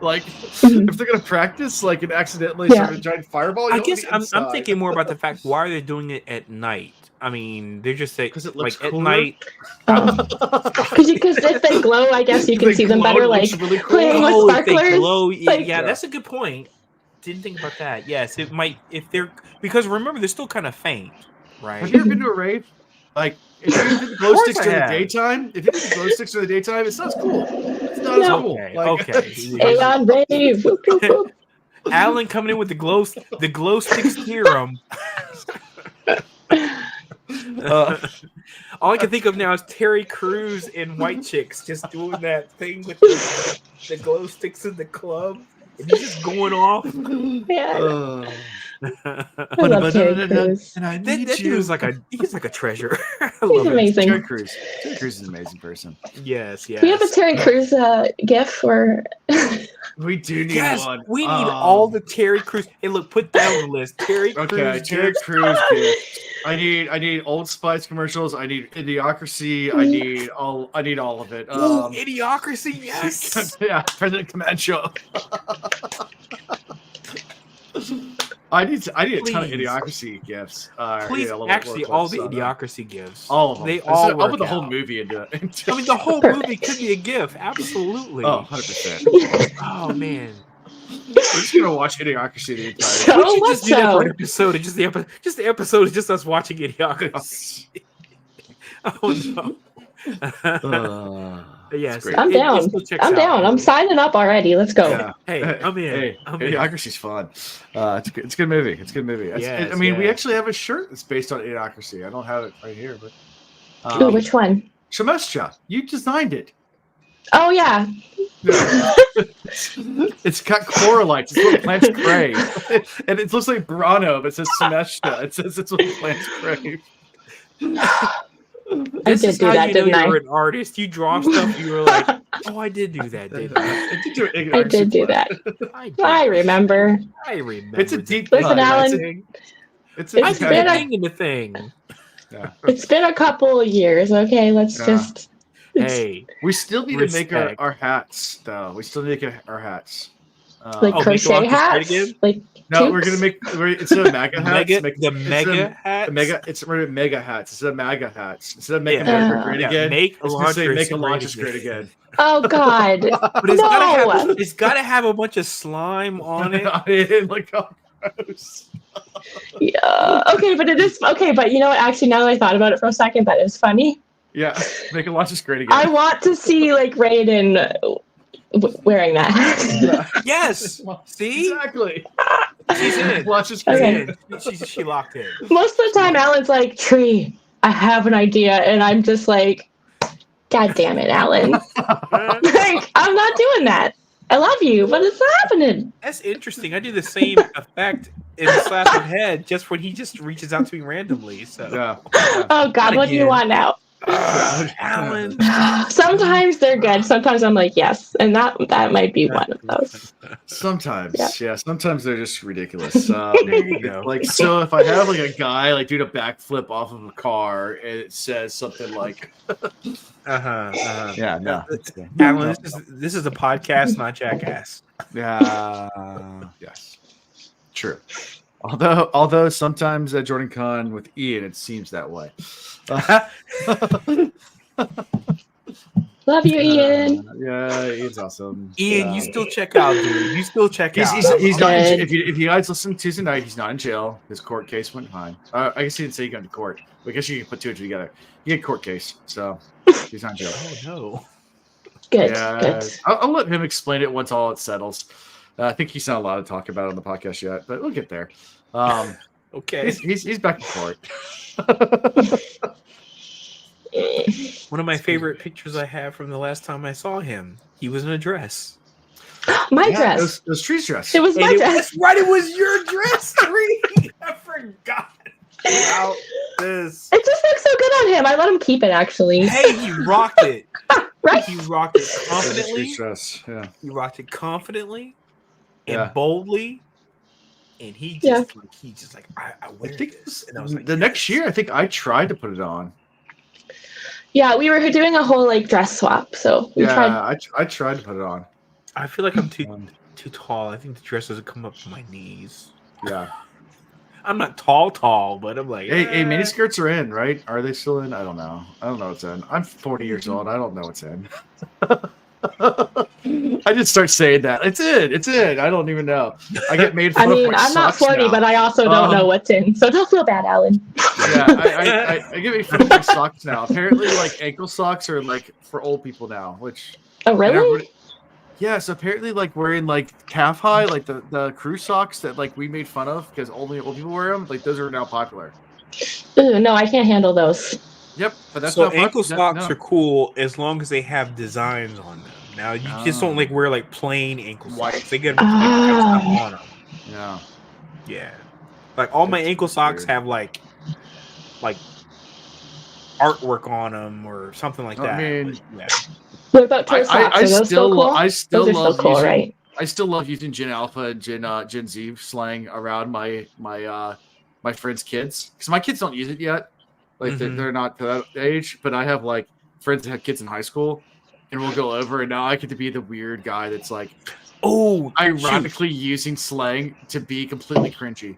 Like, if they're gonna practice, like, and accidentally start a giant fireball, I guess I'm thinking more about the fact why are they doing it at night? I mean, they're just saying because it looks like cooler. At night. Because if they glow, I guess you can see them better. Like really cool. Playing with sparklers. If they glow, that's a good point. Didn't think about that. Yes, it might if they're because remember they're still kind of faint, right? Have you ever been to a rave? Like, if you did the glow sticks during the daytime, it sounds cool. It's not as cool. Okay. Aeon rave. Alan coming in with the glow sticks theorem. All I can think of now is Terry Crews in White Chicks just doing that thing with the glow sticks in the club. And he's just going off. Yeah. I love Terry Crews. That dude is he's like a treasure. He's amazing. Terry Crews is an amazing person. Yes. Do we have a Terry Crews gif or? We do need one. We need all the Terry Crews. Hey, look, put down the list. Terry Crews. Okay, Terry Crews gif. I need Old Spice commercials. I need Idiocracy. I need all of it. Idiocracy, yes. Yeah, President Camacho. I need a ton of Idiocracy gifts. Please, actually, all the Idiocracy gifts. All of them. They all I'll put the whole movie into it. I mean, the whole movie could be a GIF. Absolutely. Oh, 100%. Oh, man. We're just going to watch Idiocracy the entire time. We should just do that for an episode. Just the episode is just us watching Idiocracy. Oh, no. Yes, I'm down. I'm down. I'm signing up already. Let's go. Yeah. Hey, I'm in. Idiocracy's fun. It's a good movie. Yes, I mean, we actually have a shirt that's based on Idiocracy. I don't have it right here, but Ooh, which one? Shemesha, you designed it. Oh yeah. It's got coralites. It's what plants crave. And it looks like Brano, but it says Semeshta. It says it's what plants crave. I did do that, didn't I? You were an artist. You draw stuff. You were like, "Oh, I did do that, didn't I?" I did do that. I remember. It's a deep Listen, cut. Alan. It's been a thing in the thing. Yeah. It's been a couple of years. Okay, let's just. Hey, we still need to make our hats, though. We still need to make our hats. Like crochet hats? Like no, we're gonna make instead of MAGA hats. Mega hats. We're gonna mega hats instead of MAGA hats. Instead of making America great again, make Elantris great again. Oh God! But it's gotta have a bunch of slime on it. Like, oh, gross. Yeah. Okay, but it is okay. But you know what? Actually, now that I thought about it for a second, that is funny. Yeah, make Elantris great again. I want to see like Raiden wearing that hat. Yes. See? Exactly. She's in. Elantris great again. She locked in. Most of the time, Alan's like, Tree, I have an idea. And I'm just like, God damn it, Alan. Like, I'm not doing that. I love you, but it's not happening. That's interesting. I do the same effect in the slap of head just when he just reaches out to me randomly. So. Yeah. Oh, God, what do you want now? Alan. Sometimes they're good. Sometimes I'm like, yes. And that might be one of those. Sometimes, yeah. Sometimes they're just ridiculous. There you go. Like, so if I have like a guy like doing a backflip off of a car and it says something like, yeah, no, Alan, this is a podcast, not Jackass. Yeah, yes, true. Although sometimes at Jordan Con with Ian, it seems that way. Love you, Ian. Yeah, Ian's awesome. Ian, you still check out, dude. You still check out. He's not. If you guys listen to Tuesday night, he's not in jail. His court case went fine. I guess he didn't say he got to court. But I guess you can put two and two together. He had a court case, so he's not in jail. Oh no. Good. Yeah, Good. I'll let him explain it once all it settles. I think he's not allowed to talk about it on the podcast yet, but we'll get there. Okay. He's back in court. One of my favorite pictures I have from the last time I saw him. He was in a dress. My dress. It was Tree's dress. It was my dress. Right, it was your dress, Tree. I forgot about this. It just looks so good on him. I let him keep it, actually. Hey, he rocked it. Right? He rocked it confidently. Tree's dress. Yeah. He rocked it confidently and Yeah. boldly. And he just I wear this. And I was like, the next year, I think I tried to put it on. Yeah, we were doing a whole like dress swap, so we tried. I tried to put it on. I feel like I'm too tall. I think the dress doesn't come up to my knees. Yeah. I'm not tall, but I'm like, Hey, miniskirts are in, right? Are they still in? I don't know. I don't know what's in. I'm 40 years old. I don't know what's in. I just start saying that. It's in. I don't even know. I get made fun of. I'm not 40, now. but I also don't know what's in. So don't feel bad, Alan. Yeah, I get made fun of my socks now. Apparently, like ankle socks are like for old people now. Which oh really? Yeah, so apparently, like wearing like calf high, like the crew socks that like we made fun of because only old people wear them. Like those are now popular. Ooh, no, I can't handle those. Yep, but that's so not ankle socks are cool as long as they have designs on them. Now you just don't like wear like plain ankle socks. They get stuff on them. Yeah, yeah. Like all my ankle socks have like artwork on them or something like that. I mean, yeah. What about toe socks? I still love cool, using, right? I still love using Gen Alpha and Gen Z slang around my friends' kids because my kids don't use it yet. Like they're not to that age, but I have like friends that have kids in high school, and we'll go over, and now I get to be the weird guy that's like, ironically using slang to be completely cringy.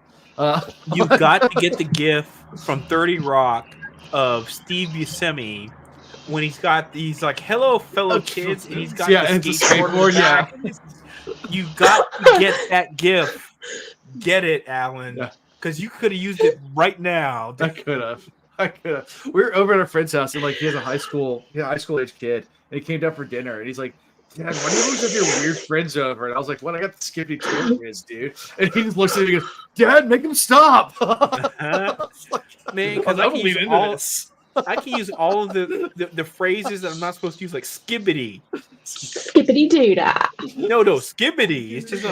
You got to get the gif from 30 Rock of Steve Buscemi when he's got these like "Hello, fellow kids," and he's got the skateboard. Yeah, you got to get that gif. Get it, Alan, because you could have used it right now. I could have. We were over at a friend's house, and like he has a high school age kid, and he came down for dinner, and he's like, "Dad, why do you always have your weird friends over?" And I was like, "What? I got the Skippy Tour quiz, dude." And he just looks at me and goes, "Dad, make him stop." Man, because I can use all of the phrases that I'm not supposed to use, like skibbity. Skippity doodah. No, skibbity. It's just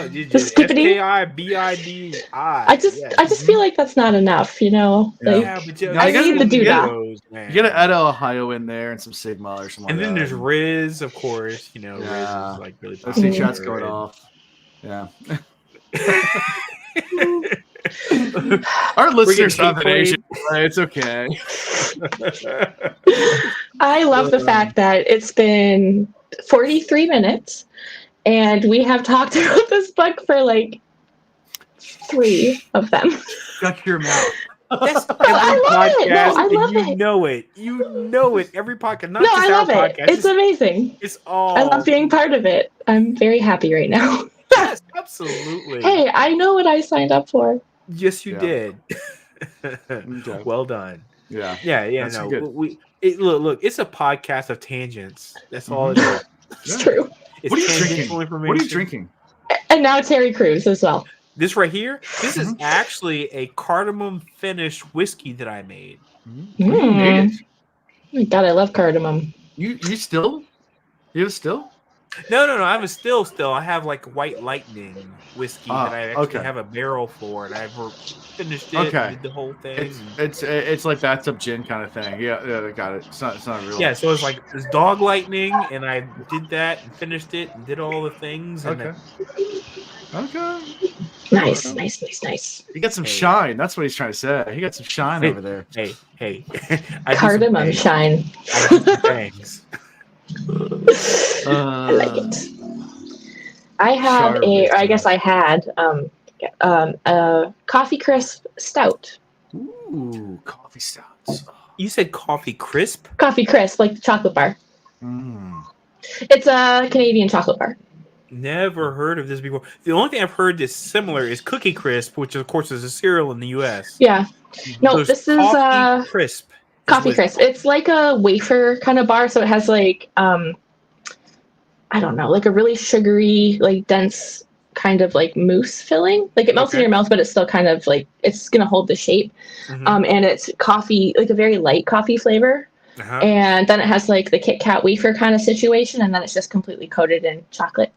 skibbity? SKIBIDI. I just feel like that's not enough, you know. Like, but I need the doodah. You get an Edo Ohio in there and some Sigma or something. And then there's Riz, of course. You know, Riz is like really popular. I see chats going off. Yeah. Our listeners have an Asian. It's okay. I love the fact that it's been 43 minutes and we have talked about this book for like 3 of them. Shut your mouth. That's every podcast. I love it. Know it. You know it. Every podcast. Not just I love our it. Podcast. It's amazing. It's all. I love being part of it. I'm very happy right now. Yes, absolutely. Hey, I know what I signed up for. Yes, you did. Okay. Well done. Yeah. That's no. Look. It's a podcast of tangents. That's all it is. It's true. It's what are you drinking? What are you drinking? And now Terry Crews as well. This right here. This is actually a cardamom finished whiskey that I made. You made it. Oh my God, I love cardamom. You still? You have a still? No. I have a still. I have like White Lightning whiskey that I actually have a barrel for, and I've finished it. Okay. Did the whole thing. It's like bathtub gin kind of thing. Yeah, got it. It's not real. Yeah, so it's like this Dog Lightning, and I did that and finished it and did all the things. And Okay. Nice. He got some shine. That's what he's trying to say. He got some shine over there. Hey. Cardamom shine. Thanks. I like it. I have I had a Coffee Crisp Stout. Ooh, coffee stouts. You said Coffee Crisp? Coffee Crisp, like the chocolate bar. It's a Canadian chocolate bar. Never heard of this before. The only thing I've heard that's similar is Cookie Crisp, which of course is a cereal in the U.S. Yeah. No, so this is Coffee Crisp. Coffee Crisp. It's like a wafer kind of bar, so it has like I don't know, like a really sugary, like dense kind of like mousse filling. Like it melts in your mouth, but it's still kind of like it's gonna hold the shape. And it's coffee, like a very light coffee flavor. And then it has like the Kit Kat wafer kind of situation, and then it's just completely coated in chocolate.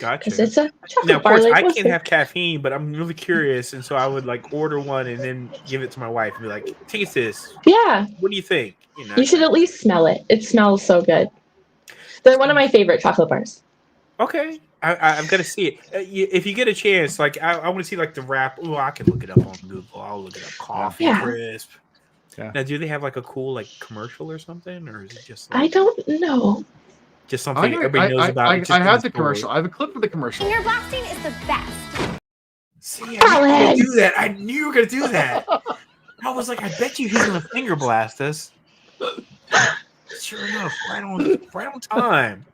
Gotcha. It's a chocolate now, of bar. course, like, I can't have caffeine, but I'm really curious, and so I would like order one and then give it to my wife and be like, "Taste this. Yeah. What do you think?" You should at least smell it. It smells so good. They're one of my favorite chocolate bars. Okay, I've got to see it. If you get a chance, like I want to see like the wrap. Oh, I can look it up on Google. I'll look it up. Coffee Crisp. Yeah. Now, do they have like a cool like commercial or something, or is it just? Like, I don't know. Just something everybody knows about. I have the commercial. I have a clip of the commercial. Finger blasting is the best. See, I knew you were gonna do that. I knew you were gonna do that. I was like, I bet you he's gonna finger blast us. Sure enough, right on time.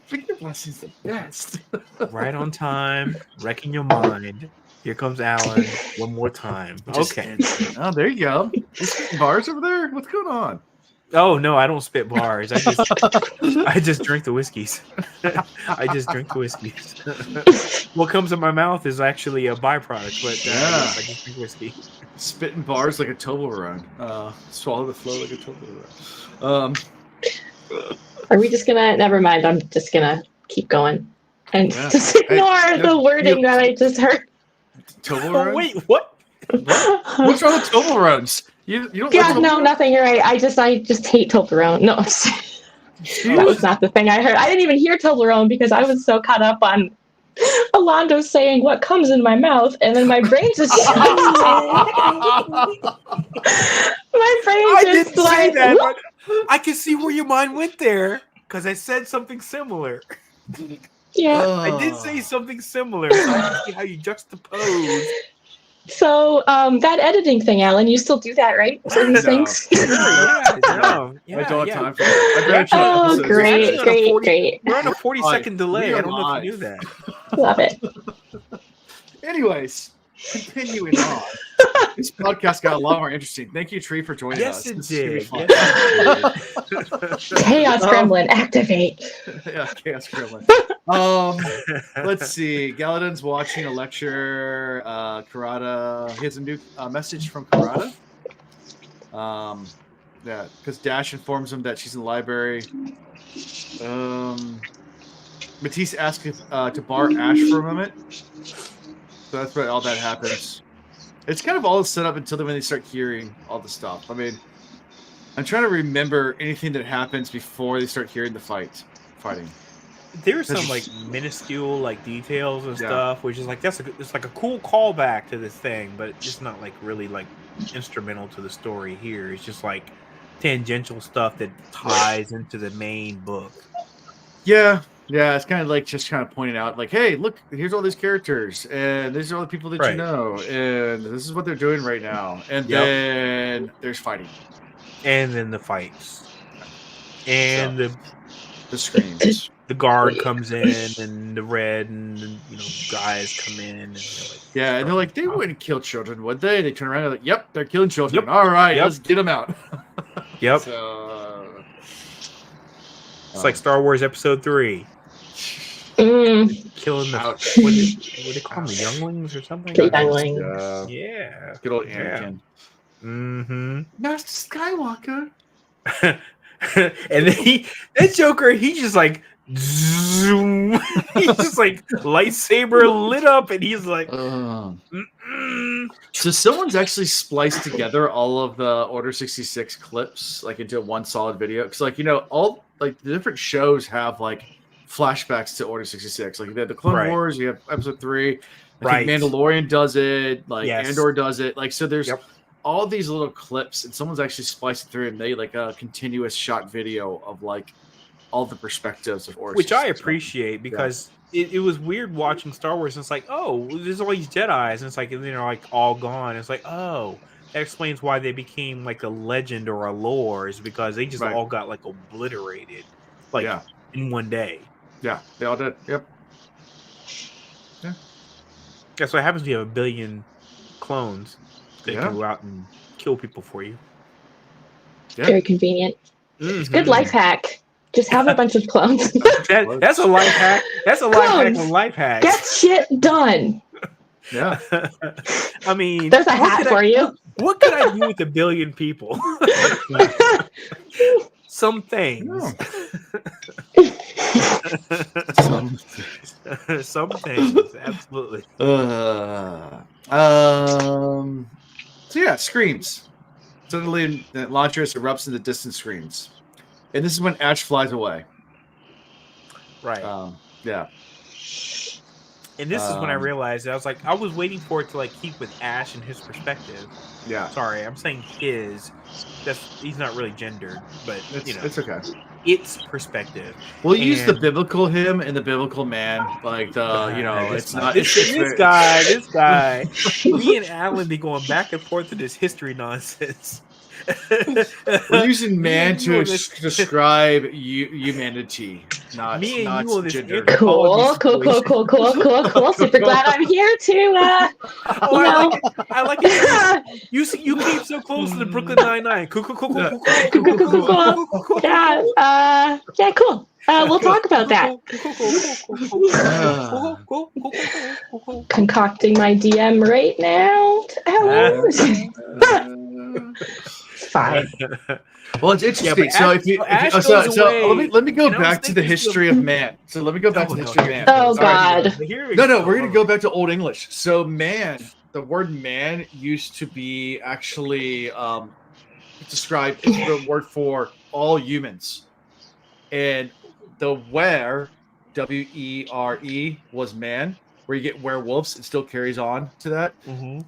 Finger blasting's the best. Right on time, wrecking your mind. Here comes Alan one more time. Okay. Oh, there you go. You spitting bars over there? What's going on? Oh no, I don't spit bars. I just drink the whiskeys. I just drink the whiskeys. What comes in my mouth is actually a byproduct, but I just drink whiskey. Spitting bars like a Toblerone. Swallow the flow like a Toblerone. Are we just gonna? Never mind. I'm just gonna keep going and just ignore the wording that I just heard. Toblerone? Oh, wait, what? What's wrong with Toblerones? You don't like no, nothing. You're right. I just hate Toblerone. No, that was not the thing I heard. I didn't even hear Toblerone because I was so caught up on Alondo saying what comes in my mouth, and then my brain just say that, but I can see where your mind went there because I said something similar. Yeah, I did say something similar. So I can see how you juxtapose. So that editing thing, Alan, you still do that, right? For these things? I don't have time for that. Oh, great. We're on a 40-second delay. I don't know if you knew that. Love it. Anyways, continuing on. This podcast got a lot more interesting. Thank you, Tree, for joining us. Yes, it did. Chaos Gremlin, activate. Yeah, Chaos Gremlin. Let's see. Galadin's watching a lecture. Karada. He has a new message from Karada. Yeah, because Dash informs him that she's in the library. Matisse asks if, to bar Ash for a moment. So that's where all that happens. It's kind of all set up until when they start hearing all the stuff. I mean, I'm trying to remember anything that happens before they start hearing the fighting. There's some like minuscule like details and stuff, which is like it's like a cool callback to this thing, but it's not like really like instrumental to the story here. It's just like tangential stuff that ties into the main book. Yeah, it's kind of like just kind of pointing out, like, hey, look, here's all these characters, and these are all the people that you know, and this is what they're doing right now, and then there's fighting, and then the fights, and the screams. The guard comes in, and the red and guys come in, and they're like, they wouldn't kill children, would they? They turn around and like, yep, they're killing children. Yep. All right, let's get them out. Yep. So, it's like Star Wars Episode 3. Killing the what do they call them? The younglings or something? The younglings. Yeah. Good old Anakin. Mm-hmm. Master Skywalker. And then that Joker, he just like zoom. He's just like lightsaber lit up, and he's like. So someone's actually spliced together all of the Order 66 clips like into one solid video. Because like all like the different shows have like flashbacks to Order 66. Like the Clone Wars, you have Episode 3. I think Mandalorian does it. Like Andor does it. Like so, there's. All these little clips, and someone's actually spliced through and made like a continuous shot video of like all the perspectives of Order, which I appreciate because it was weird watching Star Wars. And it's like, oh, there's all these Jedis, and it's like they're like all gone. It's like, oh, that explains why they became like a legend or a lore, is because they just all got like obliterated, like in one day. Yeah, they all did. Yep. Yeah. That's what happens when you have 1 billion clones. They can go out and kill people for you. Yeah. Very convenient. It's a good life hack. Just have a bunch of clones. That's a life hack. That's a life hack with life hacks. Get shit done. Yeah. I mean, there's a hat for you. What could I do with 1 billion people? Some things. Some things. Absolutely. So yeah, screams. Suddenly, the Elantris erupts into distant screams, and this is when Ash flies away. Right. Yeah. And this is when I realized I was waiting for it to like keep with Ash and his perspective. Yeah. Sorry, I'm saying his. He's not really gendered, but it's okay. Its perspective. We'll use the biblical him and the biblical man, like it's not this guy. Me and Alan be going back and forth with this history nonsense. We're using man to describe humanity, not gender. Cool. Super glad I'm here to. I like it. You keep so close to the Brooklyn Nine-Nine. Cool. Yeah, cool. We'll talk about that. Concocting my DM right now. Fine. Well, it's interesting. Let me go back to the history of man. So let me go back to the history of man. Oh God. No, we're gonna go back to Old English. So man, the word man used to be actually described. It's the word for all humans, and the were, W-E-R-E, was man. Where you get werewolves, it still carries on to that. Mm-hmm.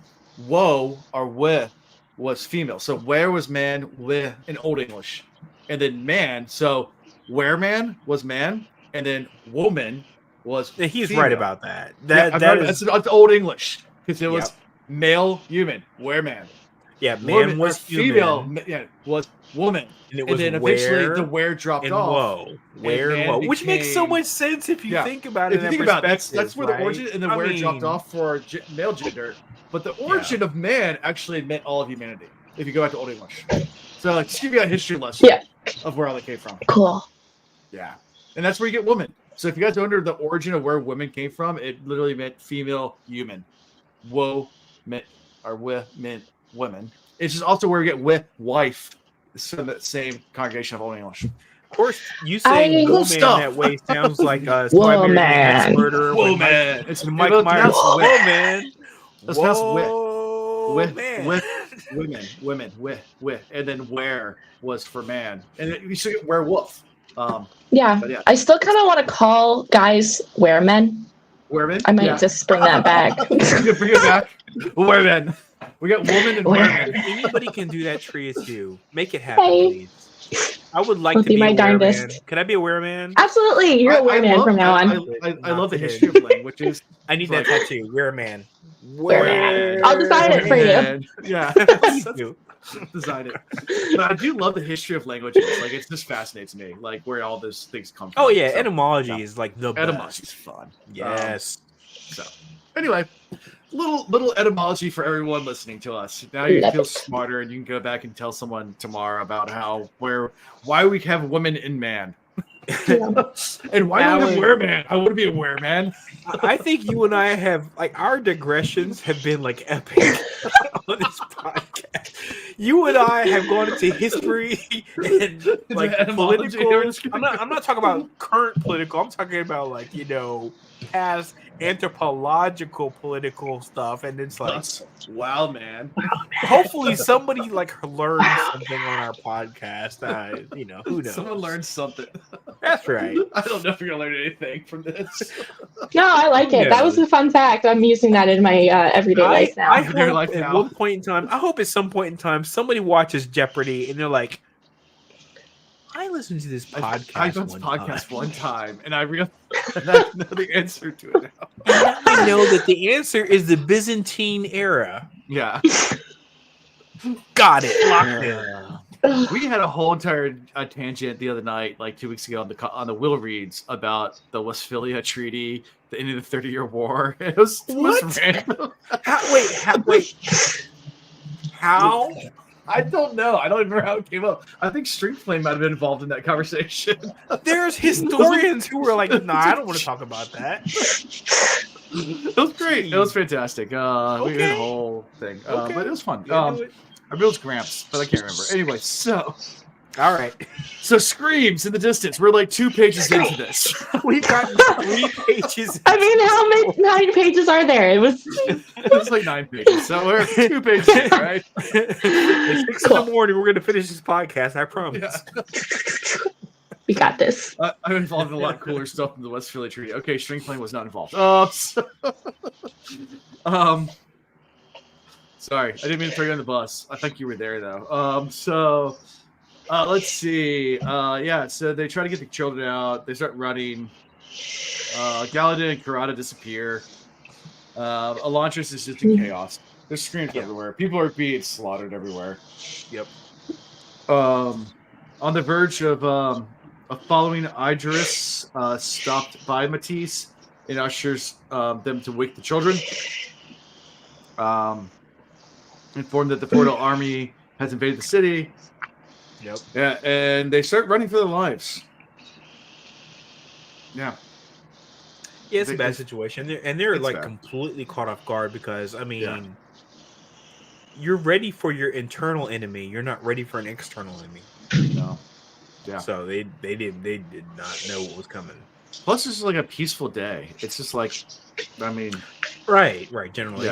Woe or with was female. So where was man with in Old English, and then man. So where man was man, and then woman was. He's female. Right about that. That's Old English because it was male human, where man. Yeah, man was female. Human. Yeah, was woman, and it was then eventually the where dropped and off. Where and woe, which makes so much sense if you think about it. If you think about it, that's where the origin and the where dropped off for male gender. But the origin of man actually meant all of humanity. If you go back to Old English, so like just give you a history lesson of where all that came from. Cool. Yeah, and that's where you get woman. So if you guys wonder the origin of where women came from, it literally meant female human. Woe meant or with meant women. It's just also where we get with wife that same congregation of Old English. Of course, you saying Cool woman stuff. that way sounds like somebody married an axe murderer. Whoa, When man. It's It Mike was Myers. pronounced Whoa, with. man. It's pronounced Whoa, man. with women, with, and then where was for man, and you should get werewolf. Yeah. But yeah. I still kind of want to call guys weremen. Weremen. I might just bring that back. Bring it back. Weremen. We got woman and weremen. If anybody can do that, tree is you. Make it happen, Hey. please. I would like I'll to do be my a wereman. darndest. Can I be a wereman? Absolutely, you're a wereman from now on. I love the history of languages. I need that tattoo. Wereman. Wereman. I'll design it for you. Wereman. Yeah. Please do. Design it. But I do love the history of languages. Like, it just fascinates me, like where all those things come from. Oh yeah, So, etymology is like the best. etymology is fun. Yes. So anyway, little etymology for everyone listening to us. Now you Love feel it. smarter, and you can go back and tell someone tomorrow about why we have woman and man. And why do I have wereman? I want to be a wereman. I think you and I have like our digressions have been like epic on this podcast. You and I have gone into history and like etymology. political. I'm not talking about current political. I'm talking about like past anthropological political stuff, and it's like wow, man. hopefully somebody like learns something on our podcast. Who knows? Someone learned something. That's right. I don't know if you're gonna learn anything from this. No, I like it. That was a fun fact. I'm using that in my everyday life now. I hope at one point in time, at some point in time, somebody watches Jeopardy and they're like, I listened to this podcast. I listened to this podcast one time, and I realized I know the answer to it now. And I know that the answer is the Byzantine era. Yeah. Got it. Locked in. We had a whole entire tangent the other night, like 2 weeks ago, on the Will Reads about the Westphalia Treaty, the end of the 30-Year War. It was random. Wait. How? I don't know. I don't even remember how it came up. I think Street Flame might have been involved in that conversation. There's historians who were like, nah, I don't want to talk about that. It was great. It was fantastic. We did a whole thing. But it was fun. I built Gramps, but I can't remember. Anyway, so. All right. So screams in the distance. We're like 2 pages into this. We've got 3 pages. I mean, how many pages are there? It was like 9 pages. So we're 2 pages in, right? At 6 in the morning, we're going to finish this podcast. I promise. Yeah. We got this. I'm involved in a lot cooler stuff than the Westphalia Treaty. Okay, String Plane was not involved. Sorry, I didn't mean to throw you on the bus. I think you were there though. Let's see. So they try to get the children out. They start running. Galadin and Karada disappear. Elantris is just in chaos. There's screams everywhere. People are being slaughtered everywhere. Yep. On the verge of following Idris, stopped by Matisse and ushers them to wake the children. Informed that the Fordal army has invaded the city. Yep. Yeah, and they start running for their lives. Yeah. Yeah, it's a bad situation. They're like bad. completely caught off guard because, I mean, you're ready for your internal enemy. You're not ready for an external enemy. No. Yeah. So they did not know what was coming. Plus, this is like a peaceful day. It's just like, I mean. Right, generally.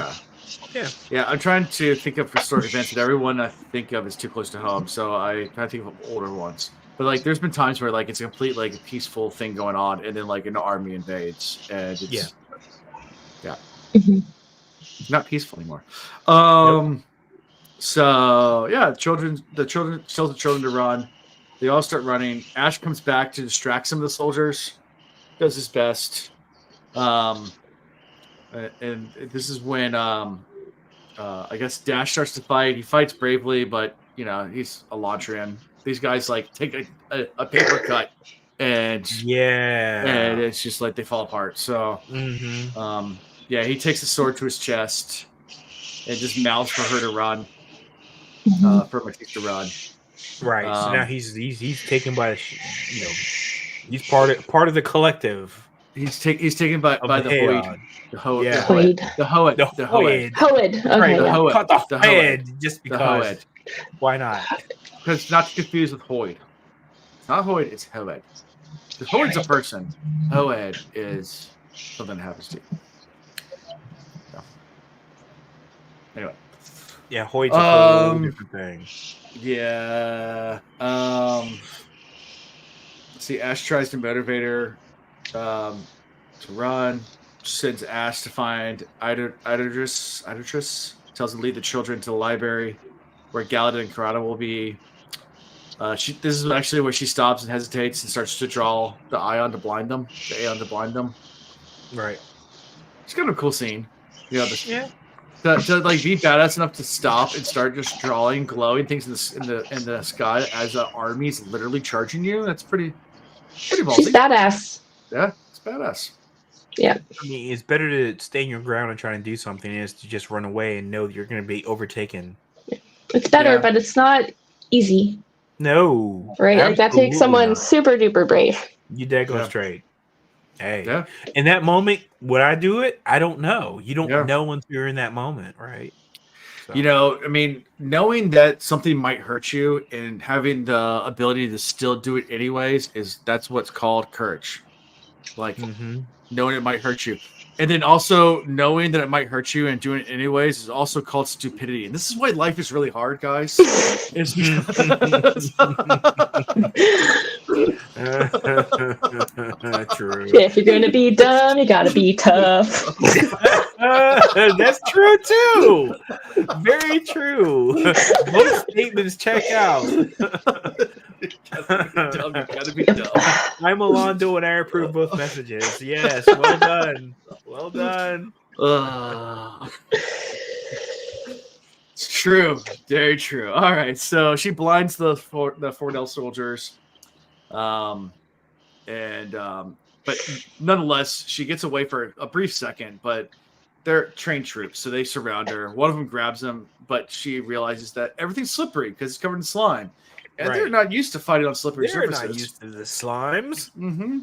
Yeah, I'm trying to think of historic events that everyone I think of is too close to home, so I kind of think of older ones. But like, there's been times where like it's a complete like peaceful thing going on, and then like an army invades, and it's not peaceful anymore. So yeah, the children tells the children to run. They all start running. Ash comes back to distract some of the soldiers. Does his best. And this is when I guess Dash starts to fight. He fights bravely, but he's a Elantrian. These guys like take a paper cut, and and it's just like they fall apart. So he takes the sword to his chest and just mouths for her to run, for Matisse to run. Right. So now he's taken by he's part of the collective. He's taken by the Hoid. The Hoid. Hoid. The Hoid. Okay, Right, yeah. cut the head just because. Why not? Because not to confuse with Hoid. It's not Hoid, it's Hoed. Because Hoid's a person. Hoed is something that happens to you. So. Anyway. Yeah, Hoyd's a whole different thing. Yeah. Let's see, Ash tries to motivate her to run. Sends Ash to find Idotris. Tells him to lead the children to the library where Galadin and Karada will be. This is actually where she stops and hesitates and starts to draw the Aeon to blind them. The Aeon to blind them. Right. It's kind of a cool scene. You know, to like be badass enough to stop and start just drawing glowing things in the sky as an army's literally charging you. That's pretty ballsy. She's badass. Yeah, it's badass. Yeah. I mean, it's better to stand your ground and try and do something than to just run away and know that you're going to be overtaken. It's better, but it's not easy. No. Right? Like that takes someone super duper brave. You dead go straight. Hey. In that moment, would I do it? I don't know. You don't know until you're in that moment, right? So. You know, I mean, knowing that something might hurt you and having the ability to still do it anyways that's what's called courage. Like knowing it might hurt you. And then also knowing that it might hurt you and doing it anyways is also called stupidity. And this is why life is really hard, guys. It's True. If you're gonna be dumb, you gotta be tough. That's true too. Very true. Both statements check out. Gotta be dumb. I'm Alondo and I approve both messages. Yes, well done. Well done. It's true. Very true. All right. So she blinds the Fordell soldiers. But nonetheless, she gets away for a brief second, but they're trained troops, so they surround her. One of them grabs them, but she realizes that everything's slippery because it's covered in slime. And they're not used to fighting on slippery surfaces. They're not used to the slimes. Mm-hmm.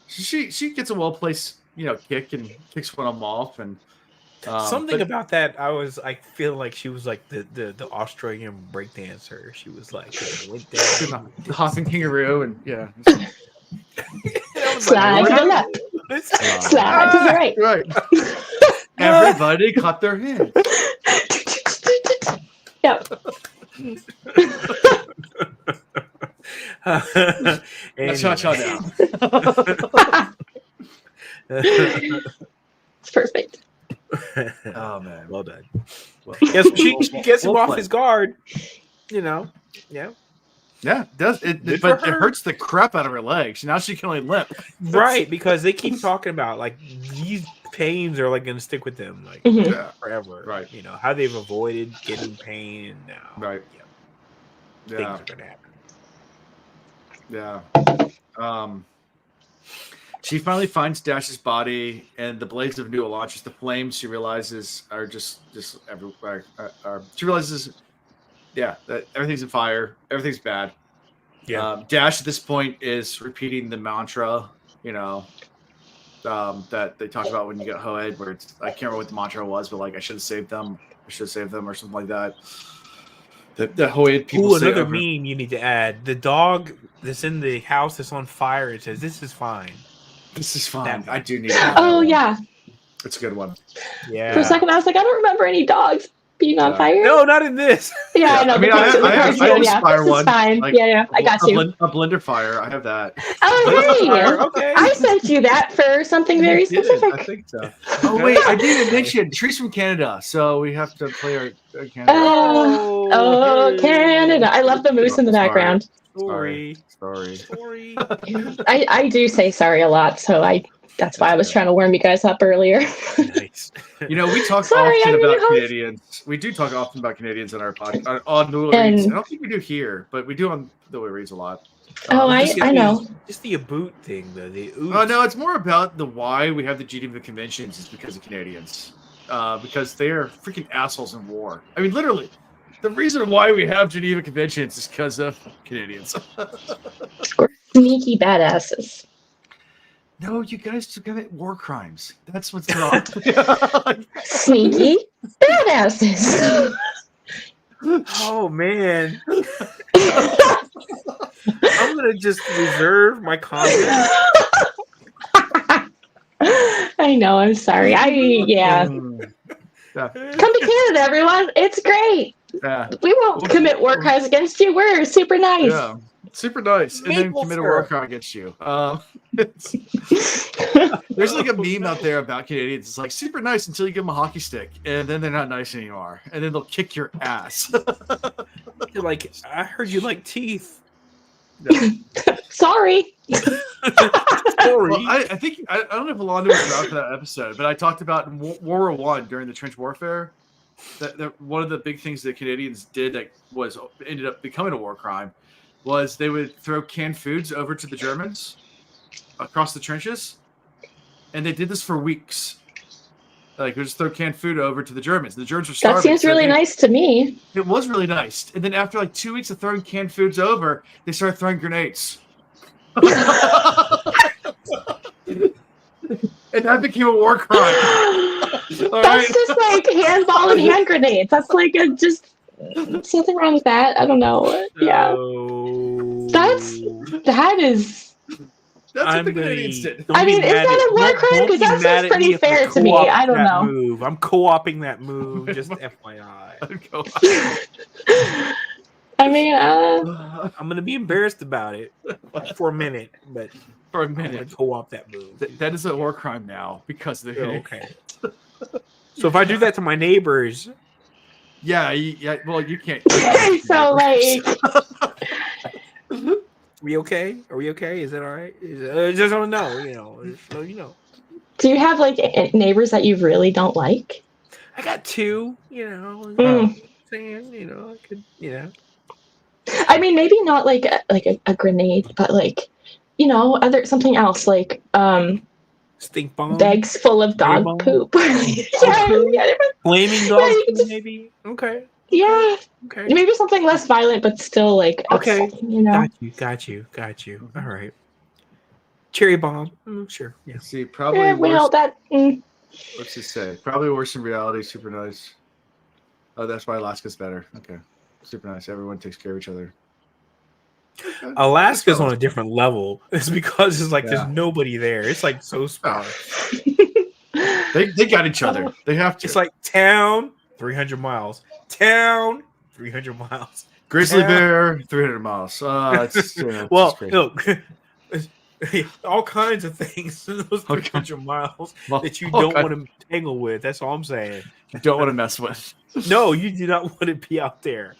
She gets a well-placed, kick and kicks one of them off. And something about that, I feel like she was like the Australian breakdancer. She was like went down, the hopping kangaroo, and yeah. Slide to the left. Slide to the right. Right. Everybody clap their hands. Yep. Cha-cha now. It's perfect. Oh man, well done. Yes, she gets him off his guard. Yeah. Yeah, it does. But it hurts the crap out of her legs. Now she can only limp. Right, because they keep talking about like these pains are like going to stick with them like forever. Right. How they've avoided getting pain and now. Right. Things are going to happen. Yeah. She finally finds Dash's body, and the blaze of new Elantris, the flames she realizes are just everywhere. She realizes, that everything's in fire, everything's bad. Yeah. Dash at this point is repeating the mantra, that they talk about when you get Hoed, where it's, I can't remember what the mantra was, but like I should have saved them, or something like that. The Hoed people. Ooh, another meme you need to add: the dog that's in the house that's on fire. It says, "This is fine." This is fine. I do need that. Oh, yeah. It's a good one. Yeah. For a second, I was like, I don't remember any dogs being on fire. No, not in this. Yeah, I know. I mean, I have fire one. Fine. Like, I got you. A blender fire. I have that. Oh, hey. Okay. I sent you that for something very specific. I think so. Oh, wait. I didn't mention Tree's from Canada, so we have to play our Canada. Oh, Canada. I love the moose in the background. Sorry. I do say sorry a lot, so that's why I was trying to warm you guys up earlier. Nice. We talk often about Canadians. We do talk often about Canadians on our podcast on the Reads. I don't think we do here, but we do on the Reads a lot. I know. Just the Aboot thing, though. Oh no, it's more about the why we have the Geneva Conventions is because of Canadians, because they are freaking assholes in war. I mean, literally. The reason why we have Geneva Conventions is because of Canadians. Sneaky badasses. No, you guys commit war crimes. That's what's wrong. Sneaky badasses. Oh man, I'm gonna just reserve my comment. I know. I'm sorry. Yeah. Yeah. Come to Canada, everyone. It's great. Yeah. We won't commit war crimes against you. We're super nice. Yeah. Super nice. And then Maple commit a war syrup. crime against you. There's like a meme out there about Canadians. It's like super nice until you give them a hockey stick, and then they're not nice anymore, and then they'll kick your ass. You're like, I heard you like teeth. Sorry. Sorry. Well, I think I don't know if Alondo was around for that episode, but I talked about in World War I during the trench warfare that one of the big things that Canadians did that ended up becoming a war crime was they would throw canned foods over to the Germans across the trenches, and they did this for weeks. Like, we just throw canned food over to the Germans. The Germans were starving. That seems really nice to me. It was really nice. And then after like 2 weeks of throwing canned foods over, they started throwing grenades. And that became a war crime. All That's just like handball and hand grenades. That's like just something wrong with that. I don't know. Yeah. No. That is. That's what the Canadians did. I mean, is that a war crime? Because that seems pretty fair to me. I don't know. Move. I'm co-opting that move. Just FYI. I mean, I'm gonna be embarrassed about it for a minute, but for a I'm gonna minute, co-op that move. that is a war crime now because they're Okay. So if I do that to my neighbors, yeah. Well, you can't. so like. we okay? Are we okay? Is that all right? Just don't know, so Do you have like neighbors that you really don't like? I got two, Mm. saying, I could, I mean, maybe not like a grenade, but like, other something else like stink bomb, bags full of dog bomb? poop. Flaming dog, you can just- maybe. Okay. Yeah, Okay. maybe something less violent, but still like Okay. upsetting, Got you. All right. Cherry bomb. Sure. Yeah. See, probably Yeah, worse. that. What's it say? Probably worse in reality. Super nice. Oh, that's why Alaska's better. Okay. Super nice. Everyone takes care of each other. Alaska's on a different level. It's because it's like Yeah. there's nobody there. It's like so sparse. They got each other. They have to. It's like town 300 miles. Town 300 miles. Grizzly town. bear, 300 miles. It's Well, crazy. look, all kinds of things in those 300 miles Well, that you all don't kinds- want to tangle with. That's all I'm saying. you don't want to mess with. No, you do not want to be out there.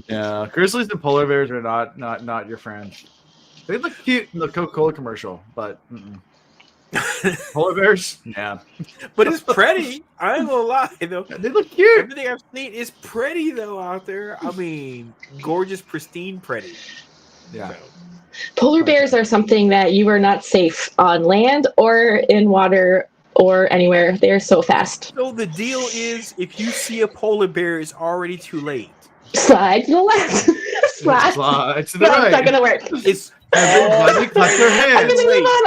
Yeah, grizzlies and polar bears are not your friends. They look cute in the Coca-Cola commercial, but polar bears, yeah, But it's pretty. I ain't gonna lie though. they look cute. Everything I've seen is pretty though out there. I mean, gorgeous, pristine, pretty. Yeah, So, Polar bears are something that you are not safe on land or in water or anywhere. They are so fast. so the deal is, if you see a polar bear, it's already too late. Slide to the left. Slide. Slide to the No, it's not right. gonna work. It's Everybody clap their I'm hands. gonna Wait. live on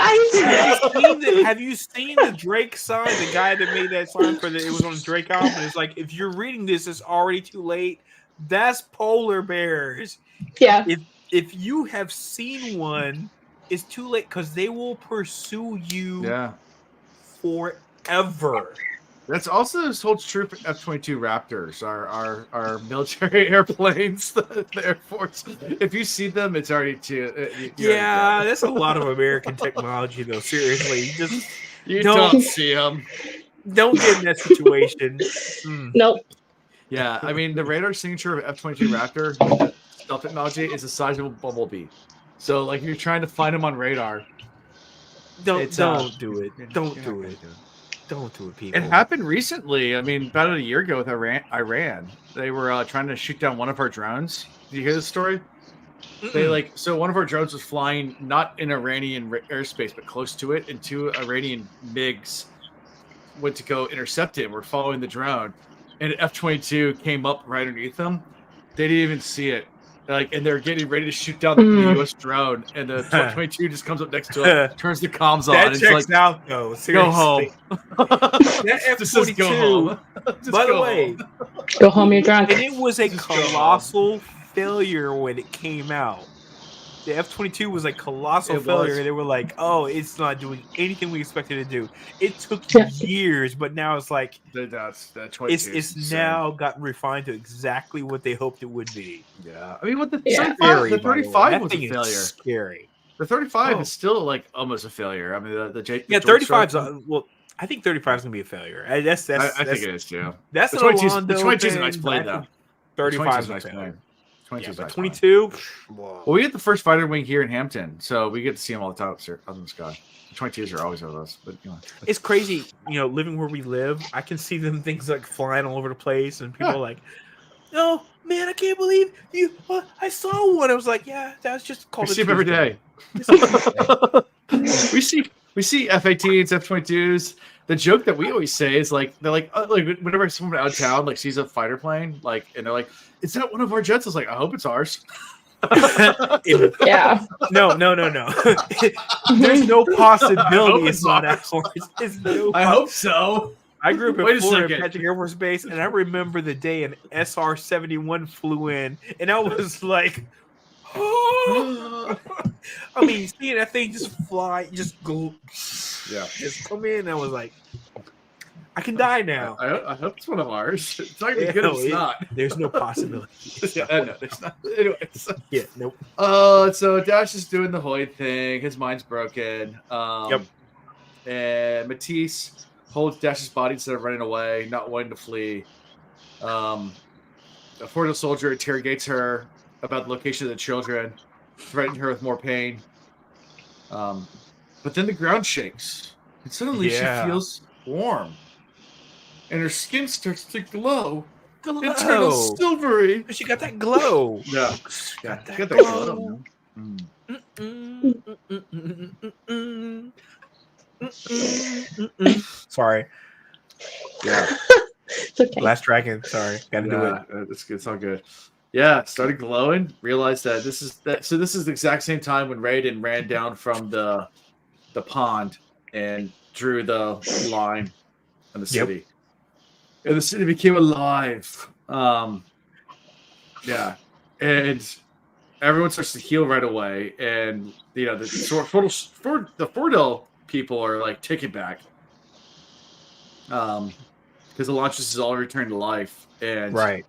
ice. Have you seen the Drake sign? The guy that made that sign it was on the Drake album. It's like, if you're reading this, it's already too late. That's polar bears. Yeah. If you have seen one, it's too late because they will pursue you Yeah, forever. that's also holds true for F-22 Raptors, our military airplanes, the Air Force. If you see them, it's already too. Yeah, that's a lot of American technology, though. Seriously, you don't- don't see them. don't get in that situation. Nope. Yeah, I mean the radar signature of F-22 Raptor the stealth technology is the size of a bumblebee. So like if you're trying to find them on radar, Don't It's, do it. Don't you're do not gonna it. Don't do it, people. It happened recently. I mean, about a year ago with Iran. They were trying to shoot down one of our drones. Did you hear this story? They so one of our drones was flying not in Iranian airspace, but close to it, and two Iranian MiGs went to go intercept it. We're following the drone, and F-22 came up right underneath them. They didn't even see it. And they're getting ready to shoot down the U.S. drone, and the F-22 just comes up next to it, turns the comms on, that and checks it's like, out, though. Seriously. go home. That Just says go F-22. home. Just By the go way, home. Go home, you're drunk. And it was a Just go home. colossal failure when it came out. The F-22 was a colossal It failure. was. And they were like, "Oh, it's not doing anything we expected it to do." It took Yeah. years, but now it's like That's that 22. it's now gotten refined to exactly what they hoped it would be. Yeah, I mean, what the Yeah. 35, the Scary, by the way. 35 That was thing a is failure. Scary. The 35 Oh. is still like almost a failure. I mean, the Yeah, George 35's Strait- well. I think 35 is gonna be a failure. That's I think it is too. That's The an 22's Alondo the 22's a thing, nice but play I though. think 35 is a nice failure. play. 22's Yeah, but nice play. 22. Well, we get the first fighter wing here in Hampton, so we get to see them all the time up in the sky. The 22s are always with us, but you know. It's crazy, living where we live. I can see them things like flying all over the place, and people are like, "Oh man, I can't believe you! I saw one." I was like, "Yeah, that's just called." We see them every day. we see F-18s, F-22s. The joke that we always say is like they're like whenever someone out of town like sees a fighter plane and they're like, "Is that one of our jets?" I was like, "I hope it's ours." Yeah. No. There's no possibility it's it's not ours. ours. It's no I hope so. I grew up Wait in a Florida, second. Patrick Air Force Base, and I remember the day an SR-71 flew in, and I was like, "Oh!" I mean, seeing that thing just fly, just go, just come in, I was like, "I can die now." I hope it's one of ours. It's not gonna be Yeah, good if no, it's not. There's no possibility. Yeah, I know, there's not. Anyways. Yeah, nope. So Dash is doing the Hoyd thing. His mind's broken. Yep. And Matisse holds Dash's body instead of running away, not wanting to flee. A Florida soldier interrogates her about the location of the children, threatening her with more pain. But then the ground shakes, and suddenly she feels warm, and her skin starts to glow. It turns silvery. She got that glow. Yeah, Got that Get that glow. Sorry. Yeah. It's okay. Last Dragon. Sorry. Gotta do it. It's all good. Yeah, started glowing. Realized that this is the exact same time when Raiden ran down from the pond and drew the line in the city. And the city became alive. Yeah. And everyone starts to heal right away. And the Fordell people are like taken back. Because Elantris is all returned to life. And Right.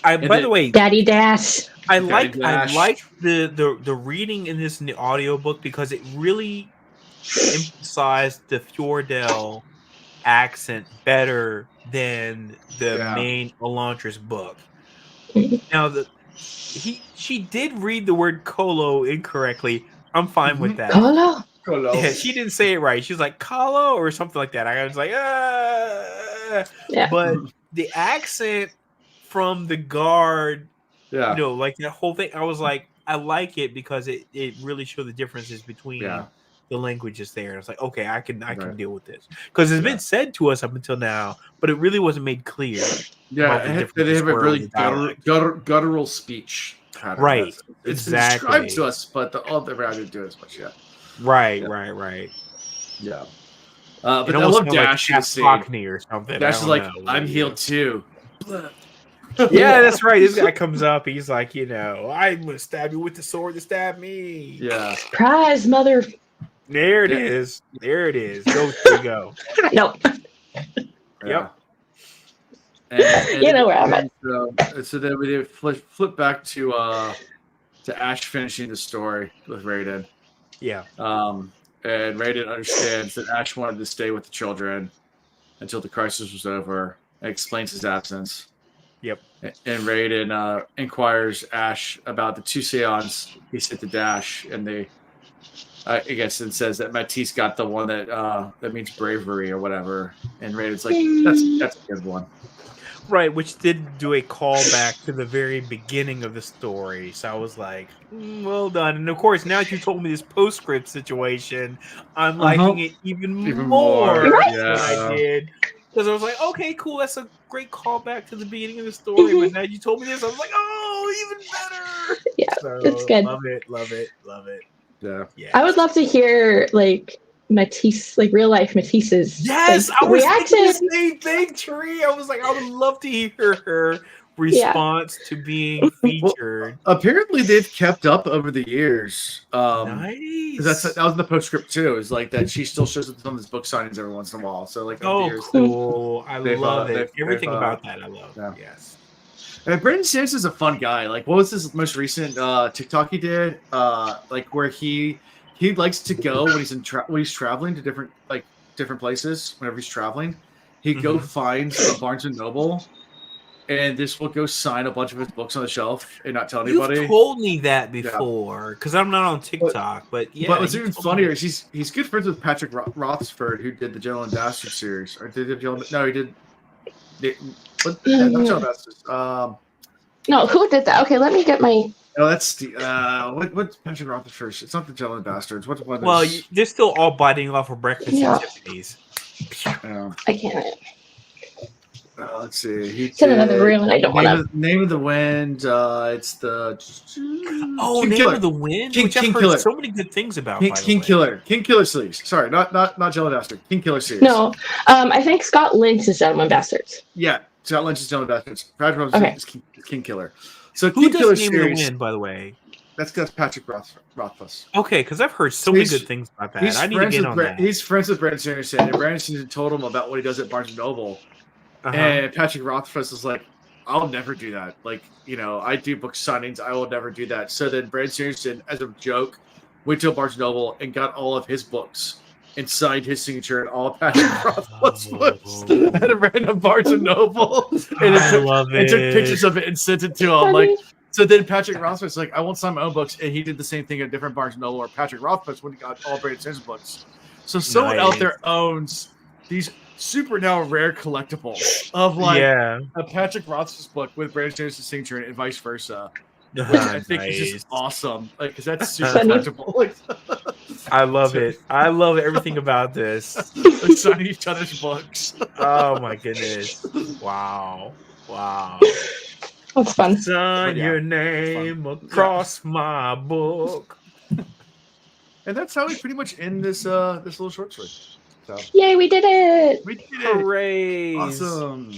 By the way, Daddy Dash. I like the reading in this audiobook because it really emphasized the Fjordell accent better than the main Elantris book. Now she did read the word Colo incorrectly. I'm fine with that. Colo. Yeah, she didn't say it right. She was like Colo or something like that. I was like, Yeah. But the accent from the guard, like that whole thing, I was like, I like it because it really showed the differences between the languages there. And I was like, okay, I can deal with this because it's been said to us up until now, but it really wasn't made clear. Yeah, they have a really guttural speech. Right. It's Exactly. described to us, but all the rather do as much yet. Right. Yeah. But It I almost love sounded like Dash in the scene. Cockney or something. Dash is I like, don't know. I'm healed too. Yeah, that's right. This guy comes up. He's like, I'm gonna stab you with the sword that stabbed me. Yeah. Surprise, mother. There it is. There it is. Go. There you go. Nope. Yep. And You know where I'm at. So then we flip back to Ash finishing the story with Raiden. Yeah. And Raiden understands that Ash wanted to stay with the children until the crisis was over and explains his absence. Yep. And Raiden inquires Ash about the two Seons he sent to Dash, and they, I guess, it says that Matisse got the one that means bravery or whatever. And Raiden's like, that's a good one. Right, which did do a callback to the very beginning of the story. So I was like, well done. And of course, now that you told me this postscript situation, I'm liking it even more than I did. Because I was like, okay, cool, that's a great callback to the beginning of the story. But now you told me this, I was like, oh, even better. Yeah, So, it's good. Love it. Yeah. Yeah. I would love to hear Matisse, like real life Matisse's Yes, like, I was reaction. thinking the same thing, Tree. I was like, I would love to hear her response to being featured. Apparently, they've kept up over the years. Nice. Because that was in the postscript too. Is like that she still shows up on his book signings every once in a while. So like, over the Oh, years, cool. I love it. they've, Everything they've, about that I love. yeah. Yes. And Brandon Sanderson's a fun guy. Like, what was his most recent TikTok he did? Like where he likes to go when he's when he's traveling to different places. Whenever he's traveling, he'd go find a Barnes and Noble, and this will go sign a bunch of his books on the shelf and not tell anybody. You've told me that before because I'm not on TikTok, but yeah. But what's even funnier is he's good friends with Patrick Rothsford, who did the Gentleman Bastard series, or did the Gentleman? No, he did. Not Gentleman Bastards. No, who did that? Okay, let me get my. No, that's the what's Patrick Rothsford? It's not the Gentleman Bastards. What's one? Well, they're still all biting off of breakfast Yeah. and Tiffany's. I can't. Let's see. He It's in another room, and I don't want to. Name of the Wind. It's the Name Killer. of the Wind, King- which I've King heard Killer. so many good things about. King Killer. King Killer series. Sorry, not Gentleman Bastard. King Killer series. No, I think Scott Lynch is Gentleman Bastards. Yeah, Scott Lynch is Gentleman Bastards. Patrick Rothsford Okay. is King Killer. So Who King does Killer Name series. of the Wind, by the way? That's Patrick Rothfuss. Okay, because I've heard so many good things about that. I need to get on that. He's friends with Brandon Sanderson, and Brandon Sanderson told him about what he does at Barnes and Noble. And Patrick Rothfuss was like, I'll never do that. Like, I do book signings. I will never do that. So then Brandon Sanderson, as a joke, went to Barnes and Noble and got all of his books and signed his signature in all of Patrick Rothfuss books at a random Barnes and Noble. And took pictures of it and sent it to him. Like, so then Patrick Rothfuss was like, I won't sign my own books. And he did the same thing at different Barnes and Noble, or Patrick Rothfuss when he got all Brandon Sanderson's books. So someone out there owns these super now rare collectibles of like a Patrick Rothfuss book with Brandon Sanderson's signature and vice versa. Which I think is just awesome. Like, because that's super collectible. Like, I love it. I love everything about this. Signing each other's books. Oh my goodness. Wow. That's fun. Sign your name across my book. And that's how we pretty much end this little short story. So. Yay, we did it! We did it! Hooray! Awesome.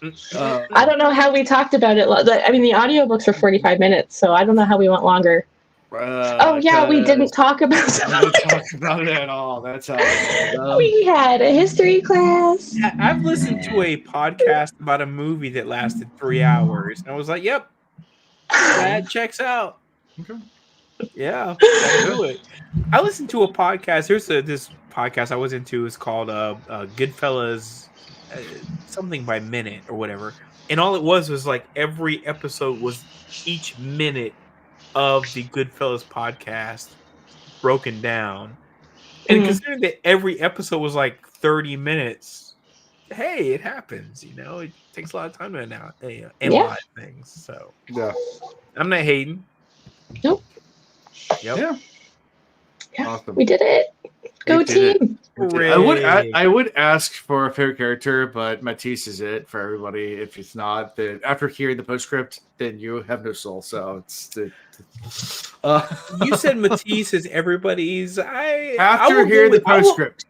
I don't know how we talked about it. I mean, the audiobooks were 45 minutes, so I don't know how we went longer. We didn't talk about it. We didn't talk about it at all. That's how we had a history class. I've listened to a podcast about a movie that lasted 3 hours, and I was like, yep, that checks out. Okay. Yeah, I'll do it. I listened to a podcast. There's this podcast I was into. It's called Goodfellas, something by minute or whatever. And all it was like every episode was each minute of the Goodfellas podcast broken down. And considering that every episode was like 30 minutes, hey, it happens. It takes a lot of time to analyze things. So yeah, I'm not hating. Nope. Yep. Yeah. Awesome. We did it. Go team. I would ask for a favorite character, but Matisse is it for everybody. If it's not, then after hearing the postscript, then you have no soul. So it's you said Matisse is everybody's. After hearing the postscript,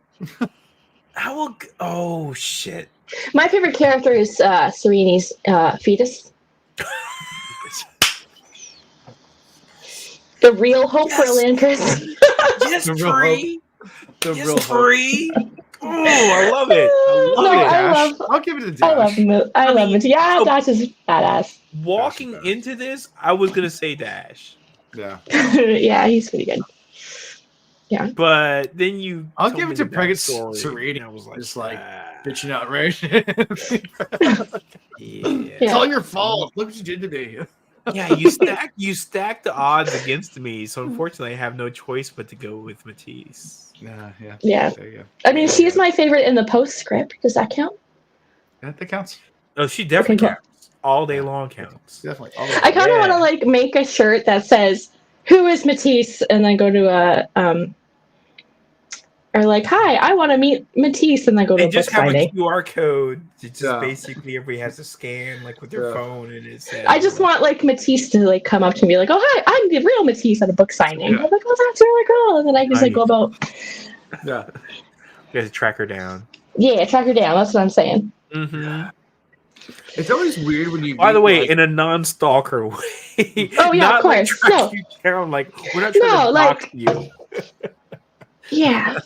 I will. Oh shit! My favorite character is Sereni's fetus. The real hope for Elantris. Yes, Free. Free. Oh, I love it. I'll give it a Dash. I love it. Yeah, Dash is badass. Walking into this, I was gonna say Dash. Yeah. Yeah, he's pretty good. Yeah. But then I'll give it to Pregnant Serene. I was like, just like bitching out, right? It's all your fault. Look what you did to me. Yeah, you stack the odds against me, so unfortunately I have no choice but to go with Matisse. Yeah. There you go. I mean, she's my favorite in the postscript. Does that count? Yeah, that counts. Oh, she definitely counts. All day long counts. Definitely. I kind of want to make a shirt that says "Who is Matisse?" and then go to are like, "Hi, I want to meet Matisse," and then go to They a just book have signing. a QR code. It just Yeah. basically everybody has to scan like with their Yeah. phone, and it says. I just want like Matisse to like come up to me like, "Oh, hi, I'm the real Matisse at a book signing." Yeah. I'm like, "Oh, that's really cool," and then I just like go about, Yeah. You have to track her down. yeah, track her down. That's what I'm saying. Mm-hmm. It's always weird when you. By the meet, way, like, in a non-stalker way. Oh, yeah, Not of like course. track No. you down. Like we're not trying No, to like- dox you. Yeah,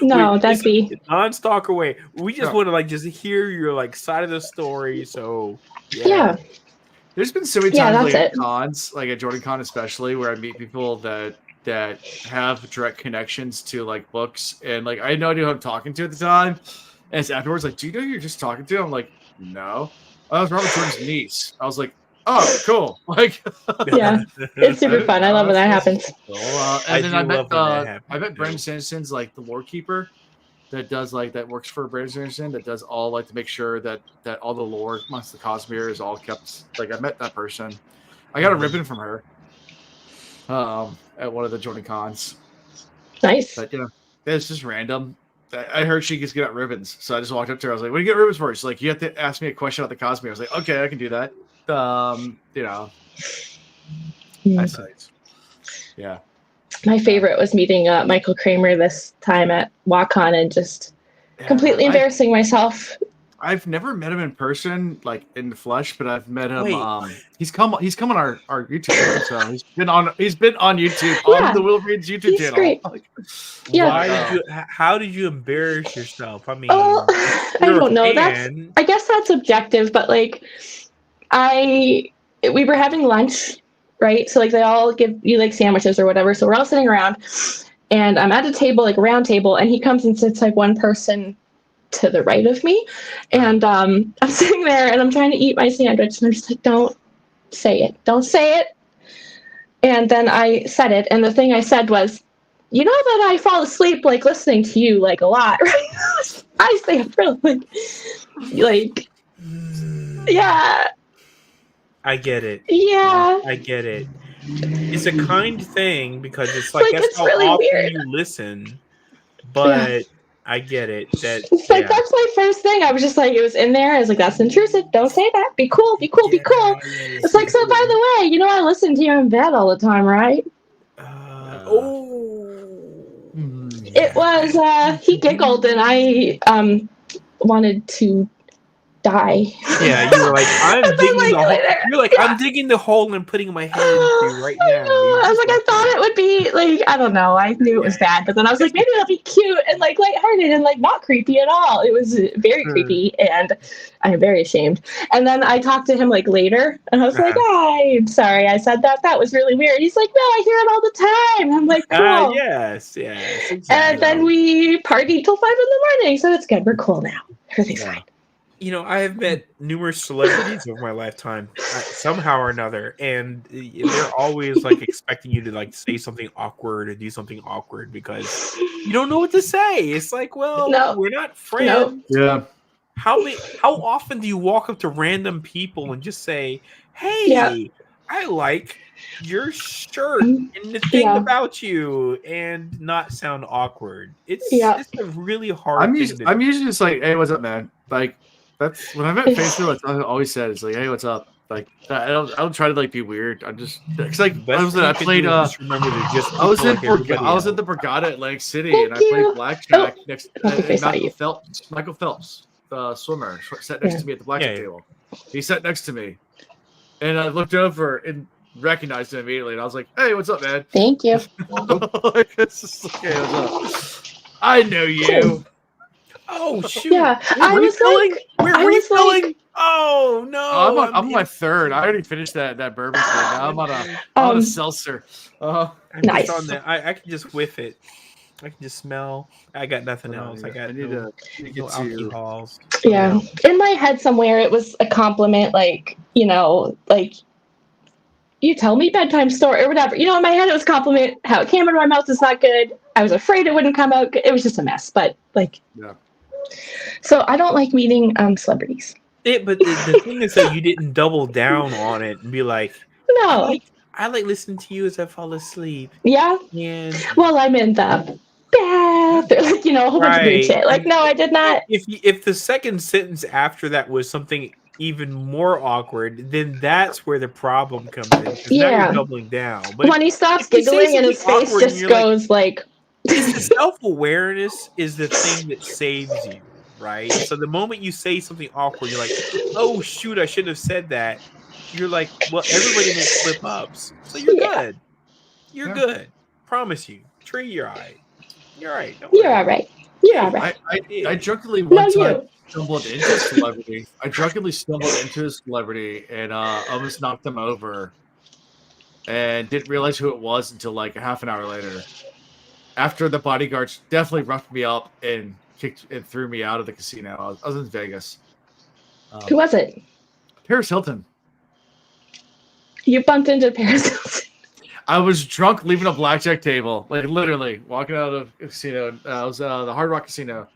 no, that'd be non-stalker way. We just No. want to like just hear your like side of the story. So yeah. There's been so many Yeah, times, like that's at cons, like at Jordan Con especially, where I meet people that have direct connections to like books, and like I had no idea who I'm talking to at the time. And it's afterwards, like, do you know who you're just talking to? I'm like, no. Oh, I was Robert Jordan's niece. I was like, oh, cool. Like, Yeah. It's super fun. I love when that happens. cool. I And then do I met love when that happens, I met too. Brandon Sanderson's like the lore keeper that does like that works for Brandon Sanderson that does all like to make sure that all the lore amongst the Cosmere is all kept. Like I met that person. I got a ribbon from her at one of the Jordan Cons. Nice. But you know, it's just random. I heard she gets get ribbons, so I just walked up to her. I was like, "What do you get ribbons for?" She's like, "You have to ask me a question about the Cosmere." I was like, "Okay, I can do that." You know, Mm. nice. Yeah. My favorite was meeting Michael Kramer this time at WaCon and just completely embarrassing myself. I've never met him in person, like in the flesh, but I've met him. Wait. He's come on our YouTube channel, so he's been on YouTube Yeah. on the Wilfried's YouTube He's channel. great. Yeah. Why how did you embarrass yourself? I mean, Oh, I you're a don't know. fan. I guess that's objective, but like, we were having lunch, right? So like they all give you like sandwiches or whatever. So we're all sitting around, and I'm at a table, like a round table, and he comes and sits like one person to the right of me, and I'm sitting there and I'm trying to eat my sandwich, and I'm just like, don't say it. And then I said it, and the thing I said was, you know that I fall asleep like listening to you like a lot, right? I say it really like yeah. I get it. Yeah. I get it. It's a kind thing because it's like that's it's how really often weird. you listen. But I get it. That It's like that's my first thing. I was just like, it was in there. I was like, that's intrusive. Don't say that. Be cool. Be cool. Be cool. It's like, so by the way, you know, I listen to you in bed all the time, right? It was he giggled and I wanted to die. Yeah, you were like, I'm And then, digging like, the hole. later- You're like, I'm digging the hole and putting my hand into right I now. know. I was like, I thought it would be like, I don't know. I knew it was bad, but then I was like, maybe it'll be cute and like lighthearted and like not creepy at all. It was very creepy, and I'm very ashamed. And then I talked to him like later, and I was like, I'm sorry, I said that. That was really weird. He's like, no, I hear it all the time. I'm like, cool. Yes, exactly. And then we partied till 5 a.m, so it's good. We're cool now. Everything's fine. You know, I have met numerous celebrities over my lifetime, somehow or another, and they're always like expecting you to like say something awkward or do something awkward because you don't know what to say. It's like, well, No. we're not friends. Yeah. How often do you walk up to random people and just say, "Hey, Yeah. I like your shirt and the thing Yeah. about you," and not sound awkward? It's a really hard. I'm thing usually to do. just like, hey, what's up, man? Like that's when I met Facebook. That's what I always said. It's like, hey, what's up? Like I don't try to like be weird. I'm just it's like I was I played remember to just I was in like everybody I was else. at the Borgata Atlantic City Thank and I you. played blackjack next I think I saw Michael you. Phelps. Michael Phelps, the swimmer, sat next to me at the blackjack table. He sat next to me, and I looked over and recognized him immediately. And I was like, "Hey, what's up, man?" Thank you. Like, it's just like, hey, what's up? I know you. Oh shoot! Yeah, I We're was refilling. like, We're I was refilling. like- Oh no! I'm on my third. I already finished that bourbon. Now I'm on a seltzer. I'm Nice. just on that. I can just whiff it. I can just smell. I got nothing else. I got need no to get to alcohols. Yeah. In my head somewhere, it was a compliment, like, you know, like, you tell me bedtime story or whatever. You know, in my head, it was a compliment. How it came out of my mouth is not good. I was afraid it wouldn't come out good. It was just a mess. But, like, so I don't like meeting celebrities. But the thing is that you didn't double down on it and be like, No. I like listening to you as I fall asleep. Yeah. And Well, I'm in the Like, a whole bunch of weird shit. Like, no, I did not. If the second sentence after that was something even more awkward, then that's where the problem comes in. Because now you're doubling down. But when he stops giggling and his face just goes like it's the self-awareness is the thing that saves you, right? So the moment you say something awkward, you're like, oh shoot, I shouldn't have said that. You're like, well, everybody makes slip-ups. So you're good. You're good. Promise you. Tree, you're all right. You're all right. You're all right. You're all right. I drunkenly one time stumbled into a celebrity. And almost knocked them over and didn't realize who it was until like a half an hour later. After the bodyguards definitely roughed me up and kicked and threw me out of the casino. I was in Vegas. Who was it? Paris Hilton. You bumped into Paris Hilton. I was drunk leaving a blackjack table, like literally walking out of a casino. I was the Hard Rock Casino,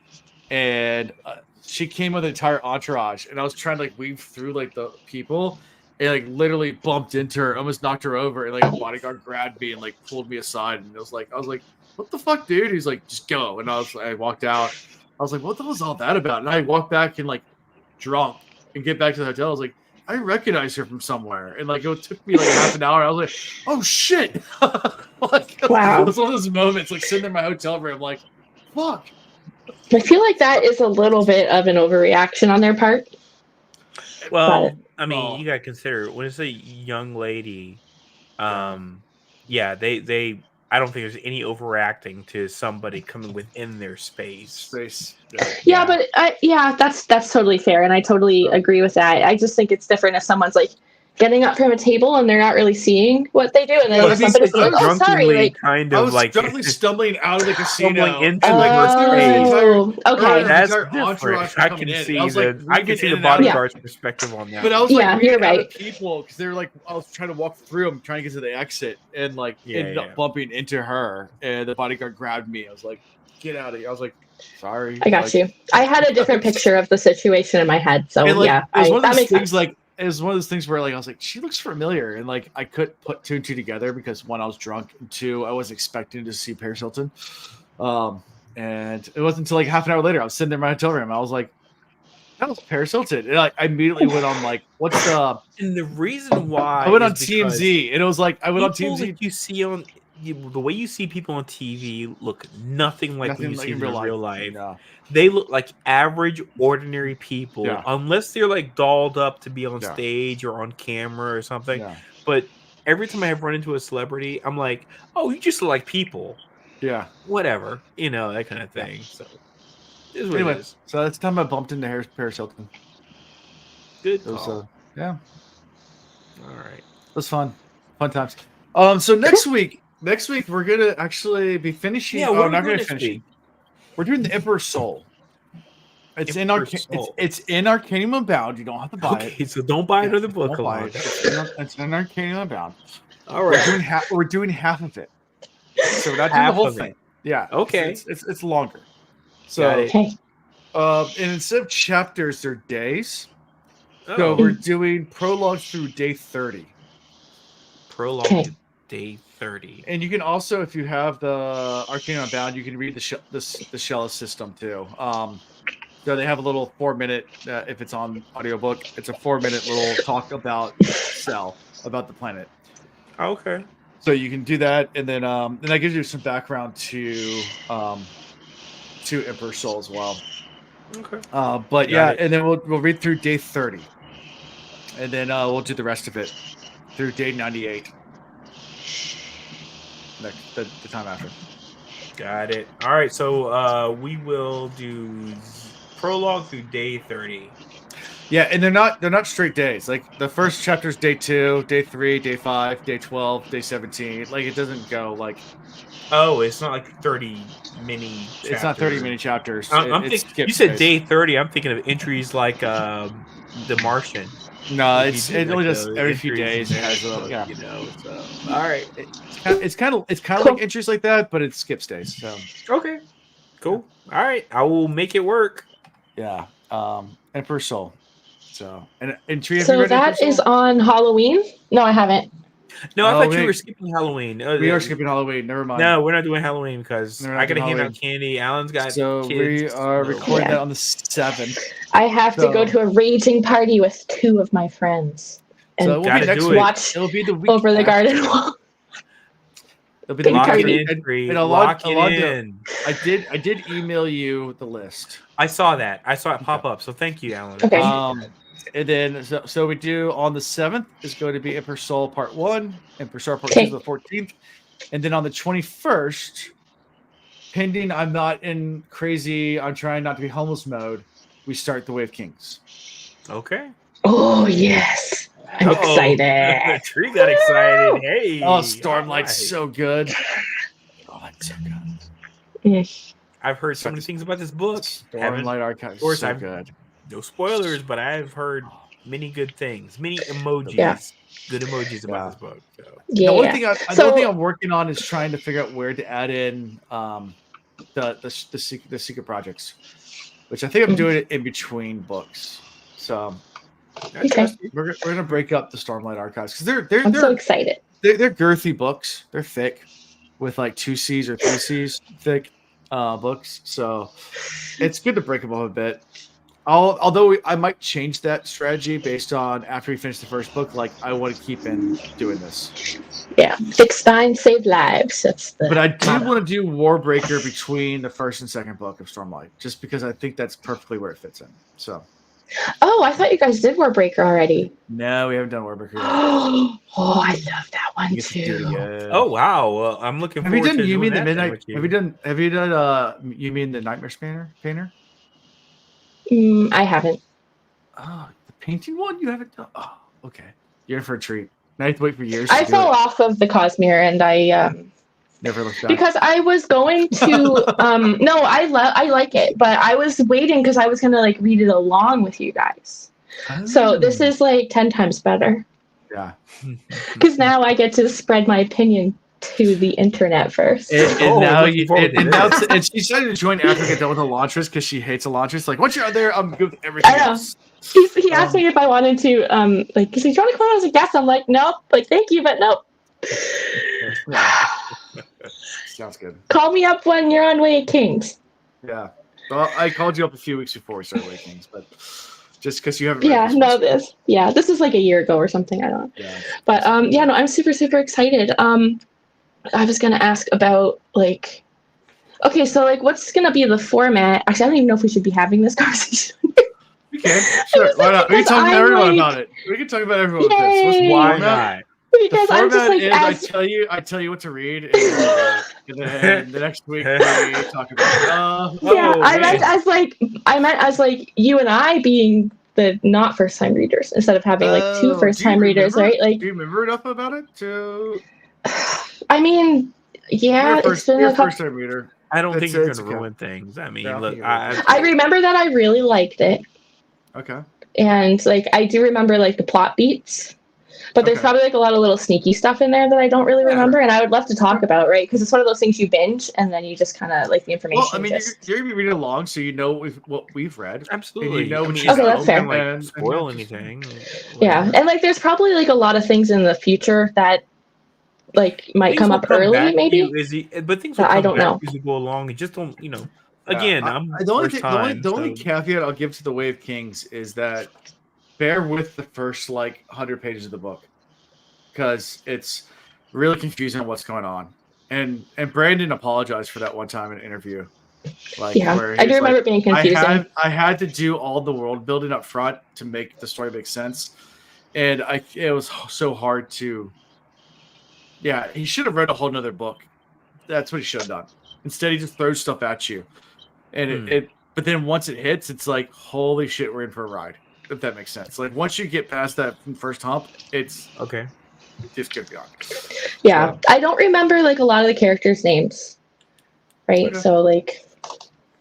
and she came with an entire entourage, and I was trying to like weave through like the people, and like literally bumped into her, almost knocked her over, and like a bodyguard grabbed me and like pulled me aside, and I was like, what the fuck, dude? He's like, just go, and I walked out. I was like, what the hell is all that about? And I walked back and like drunk and get back to the hotel. I was like, I recognize her from somewhere, and like it took me like half an hour. I was like, "Oh shit!" Like, wow, it was one of those moments, like sitting in my hotel room, like, "Fuck." I feel like that is a little bit of an overreaction on their part. Well, I mean, you gotta consider when it's a young lady. They. I don't think there's any overreacting to somebody coming within their space. Yeah, but that's totally fair, and I totally agree with that. I just think it's different if someone's like getting up from a table and they're not really seeing what they do, and then somebody's like, "Oh, sorry," like kind of I was like drunkenly stumbling out of the casino, into the okay, that's different. I can see the bodyguard's perspective on that. But I was you're right. People, because they're like, I was trying to walk through them, trying to get to the exit, and like ended up bumping into her, and the bodyguard grabbed me. I was like, "Get out of here!" I was like, "Sorry." I got you. I had a different picture of the situation in my head, so that makes sense. Like, it was one of those things where like I was like, she looks familiar, and like I couldn't put two and two together because one, I was drunk, and two, I was expecting to see Paris Hilton. And it wasn't until like half an hour later I was sitting there in my hotel room. I was like, that was Paris Hilton, and I immediately went on like, what's the? And the reason why I went on TMZ, and it was like I went on TMZ. That you see on the way you see people on TV look nothing like when you see them in real life. No. They look like average, ordinary people, unless they're like dolled up to be on stage or on camera or something. Yeah. But every time I have run into a celebrity, I'm like, oh, you just look like people. Yeah. Whatever. That kind of thing. Yeah. So, it is what it is. So that's the time I bumped into Paris Hilton. Good. All right. It was fun. Fun times. So next week we're going to actually be finishing. Yeah, we're not going to finish. We're doing the Emperor's Soul. It's in Arcanium Unbound. You don't have to buy it. Okay, so don't buy another book. It's in Arcanium Unbound. All right. We're doing half of it. So we're not doing the whole thing. Yeah. Okay. It's longer. So and instead of chapters, they're days. So we're doing prologues through day 30. Prologue to day 30. And you can also, if you have the Arcane Unbound, you can read the Shella system too. So they have a little 4-minute, if it's on audiobook, it's a 4-minute little talk about Cell, about the planet. Okay. So you can do that, and then that gives you some background to Emperor's Soul as well. Okay. And then we'll read through day 30, and then we'll do the rest of it through day 98. The time after. Got it. All right, so we will do prologue through day 30. Yeah, and they're not straight days. Like the first chapter is day 2, day 3, day 5, day 12, day 17. Like it doesn't go like. Oh, it's not like 30 mini. It's not 30 mini chapters. You said day 30. I'm thinking of entries like The Martian. No, it only does every few days. It has a all right. It's kind of like entries like that, but it skips days. So okay, cool. All right, I will make it work. Yeah. Emperor's Soul. So and Tree, have so you read that is on Halloween. No, I haven't. No, I Oh, thought you wait. were skipping Halloween. We are skipping Halloween. Never mind. No, we're not doing Halloween because We're not I got to doing hand out Halloween. candy. Alan's got So kids. we are so- recording Yeah. that on the 7th. I have to go So- to a raging party with 2 of my friends So it and will Gotta be next do week. it. watch It'll be the week over the after. garden wall. It'll be the week Lock after. it in, And Tree. Alon- Lock it Alondo, in. I did email you the list. I saw that. I saw it pop up. So thank you, Alan. Okay. And then so we do on the 7th is going to be Emperor Soul Part 1, Emperor Soul Part 2 Okay. is the 14th, and then on the 21st, pending I'm not in crazy, I'm trying not to be homeless mode, we start the Way of Kings. Okay. Oh yes, I'm Uh-oh. excited. Tree got excited. Hey. Oh, Stormlight's alright. so good. Oh, that's so good. Mm. I've heard so many things about this book. Haven't- Stormlight Archive of course, is so I've- good. No spoilers, but I've heard many good things. Many emojis. Yeah. Good emojis about Yeah. this book. So. Yeah. The only thing the So- only thing I'm working on is trying to figure out where to add in the secret projects, which I think I'm doing it in between books. So Okay. we're gonna break up the Stormlight Archives because I'm so excited. they're girthy books. They're thick, with like 2 C's or 3 C's thick books. So it's good to break them up a bit. Although I might change that strategy based on after we finish the first book. Like I want to keep in doing this. Yeah, fix spine, save lives. That's the. But I do motto. want to do Warbreaker between the first and second book of Stormlight, just because I think that's perfectly where it fits in. So Oh, I thought you guys did Warbreaker already. no, we haven't done Warbreaker yet. Oh, I love that one We get to do it too. again. Oh wow! Well, I'm looking have you forward done to You doing Mean the that Midnight? with you. Have you done You Mean the Nightmare Painter? I haven't. Oh, the painting one you haven't done. Oh, okay. You're in for a treat. Now you have to wait for years. I to do fell it. off of the Cosmere and I Never looked back. because I was going to no, I like it, but I was waiting because I was gonna like read it along with you guys. So this is like 10 times better yeah. because now I get to spread my opinion to the internet first. And Oh, now looking forward to and now this. and she decided to join after get done with Elantris because she hates Elantris. Like once you're out there, I'm good with everything I know. else. He asked me if I wanted to like he's like, do you want to come on as a guest? I'm like, nope, like thank you, but nope. Sounds good. Call me up when you're on Way of Kings. Yeah. Well, I called you up a few weeks before we started Wakings, but just because you haven't. Yeah, read no, this. this is like a year ago or something. I don't know. Yeah. But yeah, no, I'm super, super excited. I was gonna ask about like, okay, so like, what's gonna be the format? Actually, I don't even know if we should be having this conversation. We can. Sure. just Why like, not? We can because talk to I'm everyone like- about it. We can talk about everyone with this. What's the Yay! Why format? not? The Because I'm just format like, is as I tell you what to read, and then the next week we talk about it. yeah, Oh, I man. meant as like you and I being the not first time readers instead of having like 2 first time readers, right? Like, do you remember enough about it to? I mean, yeah, it's been you're a a couple. first time reader. I don't think It's- you're it's going to okay. ruin things. I mean, Yeah, I look, think you're I remember that I really liked it, Okay. and like I do remember like the plot beats. But there's Okay. probably like a lot of little sneaky stuff in there that I don't really Yeah. remember, and I would love to talk about, right? Because it's one of those things you binge and then you just kind of like the information. Well, I mean, just... you're gonna be reading along, so you know what we've read. absolutely. know I what mean, you Okay, that's fair. Don't, like, And- spoil and just- anything. Yeah, and like there's probably like a lot of things in the future that like might Things come will up early, back to maybe. you but things will But I come don't back know. as you go along. You just don't, Yeah, Again, I'm the only first thing- the only- time. the only so- caveat I'll give to the Way of Kings is that bear with the first like 100 pages of the book because it's really confusing on what's going on. And Brandon apologized for that one time in an interview. Like, Yeah, where I he's do remember like, it being confusing. I had to do all the world building up front to make the story make sense, and it was so hard to. Yeah, he should have read a whole nother book. That's what he should have done. Instead, he just throws stuff at you, and it. But then once it hits, it's like, holy shit, we're in for a ride. If that makes sense. Like once you get past that first hump, it's Okay. just good beyond. Yeah, I don't remember like a lot of the characters' names, right? Okay. So like,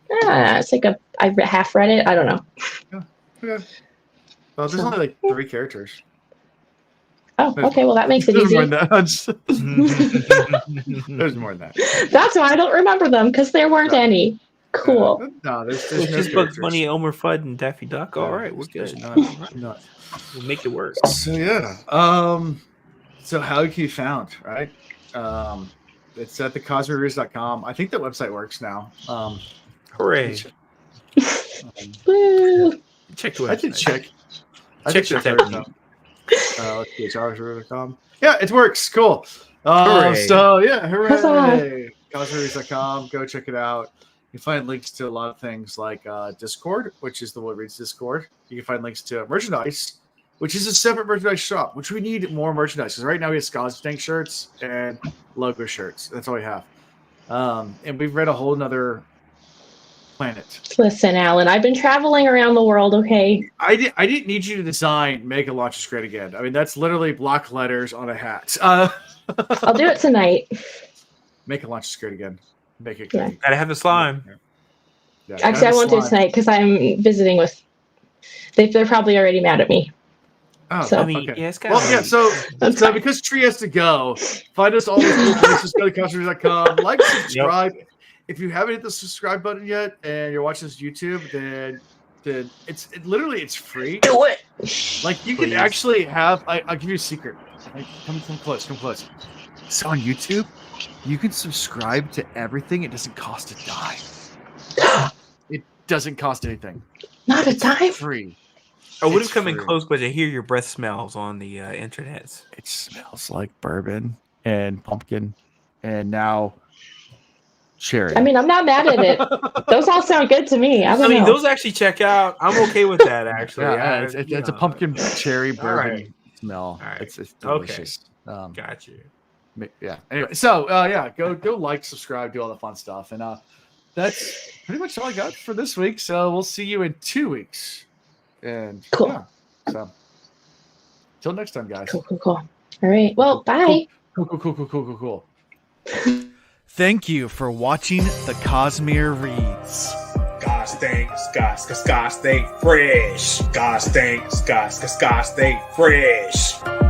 it's like I half read it. I don't know. Okay. Well, there's So- only like 3 characters. Oh, okay. Well, that makes it There's easy. more than that. There's more than that. That's why I don't remember them because there weren't No. any. Cool. No, there's It's no just Bugs characters. Bunny, Elmer Fudd, and Daffy Duck. Yeah, All right, we're there's good. not. We'll make it work. So yeah. So how can you found, right? It's at thecosmoreviews.com. I think that website works now. Hooray! Woo. Check the website. I did check. Check the technique. Let's see, cosmoreviews.com. Yeah, it works. Cool. Hooray. So yeah, hooray! Huzzah. Cosmoreviews.com. Go check it out. You can find links to a lot of things like Discord, which is the Wood Reads Discord. You can find links to merchandise, which is a separate merchandise shop, which we need more merchandise. Because right now we have Scottish Tank shirts and logo shirts. That's all we have. And we've read a whole nother planet. Listen, Alan, I've been traveling around the world, okay? I didn't need you to design Make Elantris Great Again. I mean, that's literally block letters on a hat. I'll do it tonight. Make Elantris Great Again. Make it Yeah. great. Gotta have the slime. Yeah, Actually, I won't do it tonight because I'm visiting with... They're probably already mad at me. Oh, So- I mean, okay. yeah, it's kind Well, yeah, so That's so fine. because Tree has to go, find us all these cool places, go to cosmoreviews.com, like, subscribe. If you haven't hit the subscribe button yet and you're watching this YouTube, then it's free. Do it! Like you can Please. actually have I'll give you a secret. Like, come close. So on YouTube, you can subscribe to everything. It doesn't cost a dime. It doesn't cost anything. Not a It's dime? free. I would have It's come in free. close, but to hear your breath smells on the internets. It smells like bourbon and pumpkin and now cherry. I mean, I'm not mad at it. Those all sound good to me. I I don't mean, know. those actually check out. I'm okay with that, actually. yeah, it's a pumpkin cherry bourbon right. smell. All right. It's Okay. delicious. Got you. Yeah. Anyway, so go like, subscribe, do all the fun stuff, and that's pretty much all I got for this week. So we'll see you in 2 weeks. And Cool. yeah, so till next time, guys. Cool. All right. Well, bye. Cool. Thank you for watching the Cosmere Reads. Gosh dang, gosh dang fresh. Gosh dang, gosh dang fresh.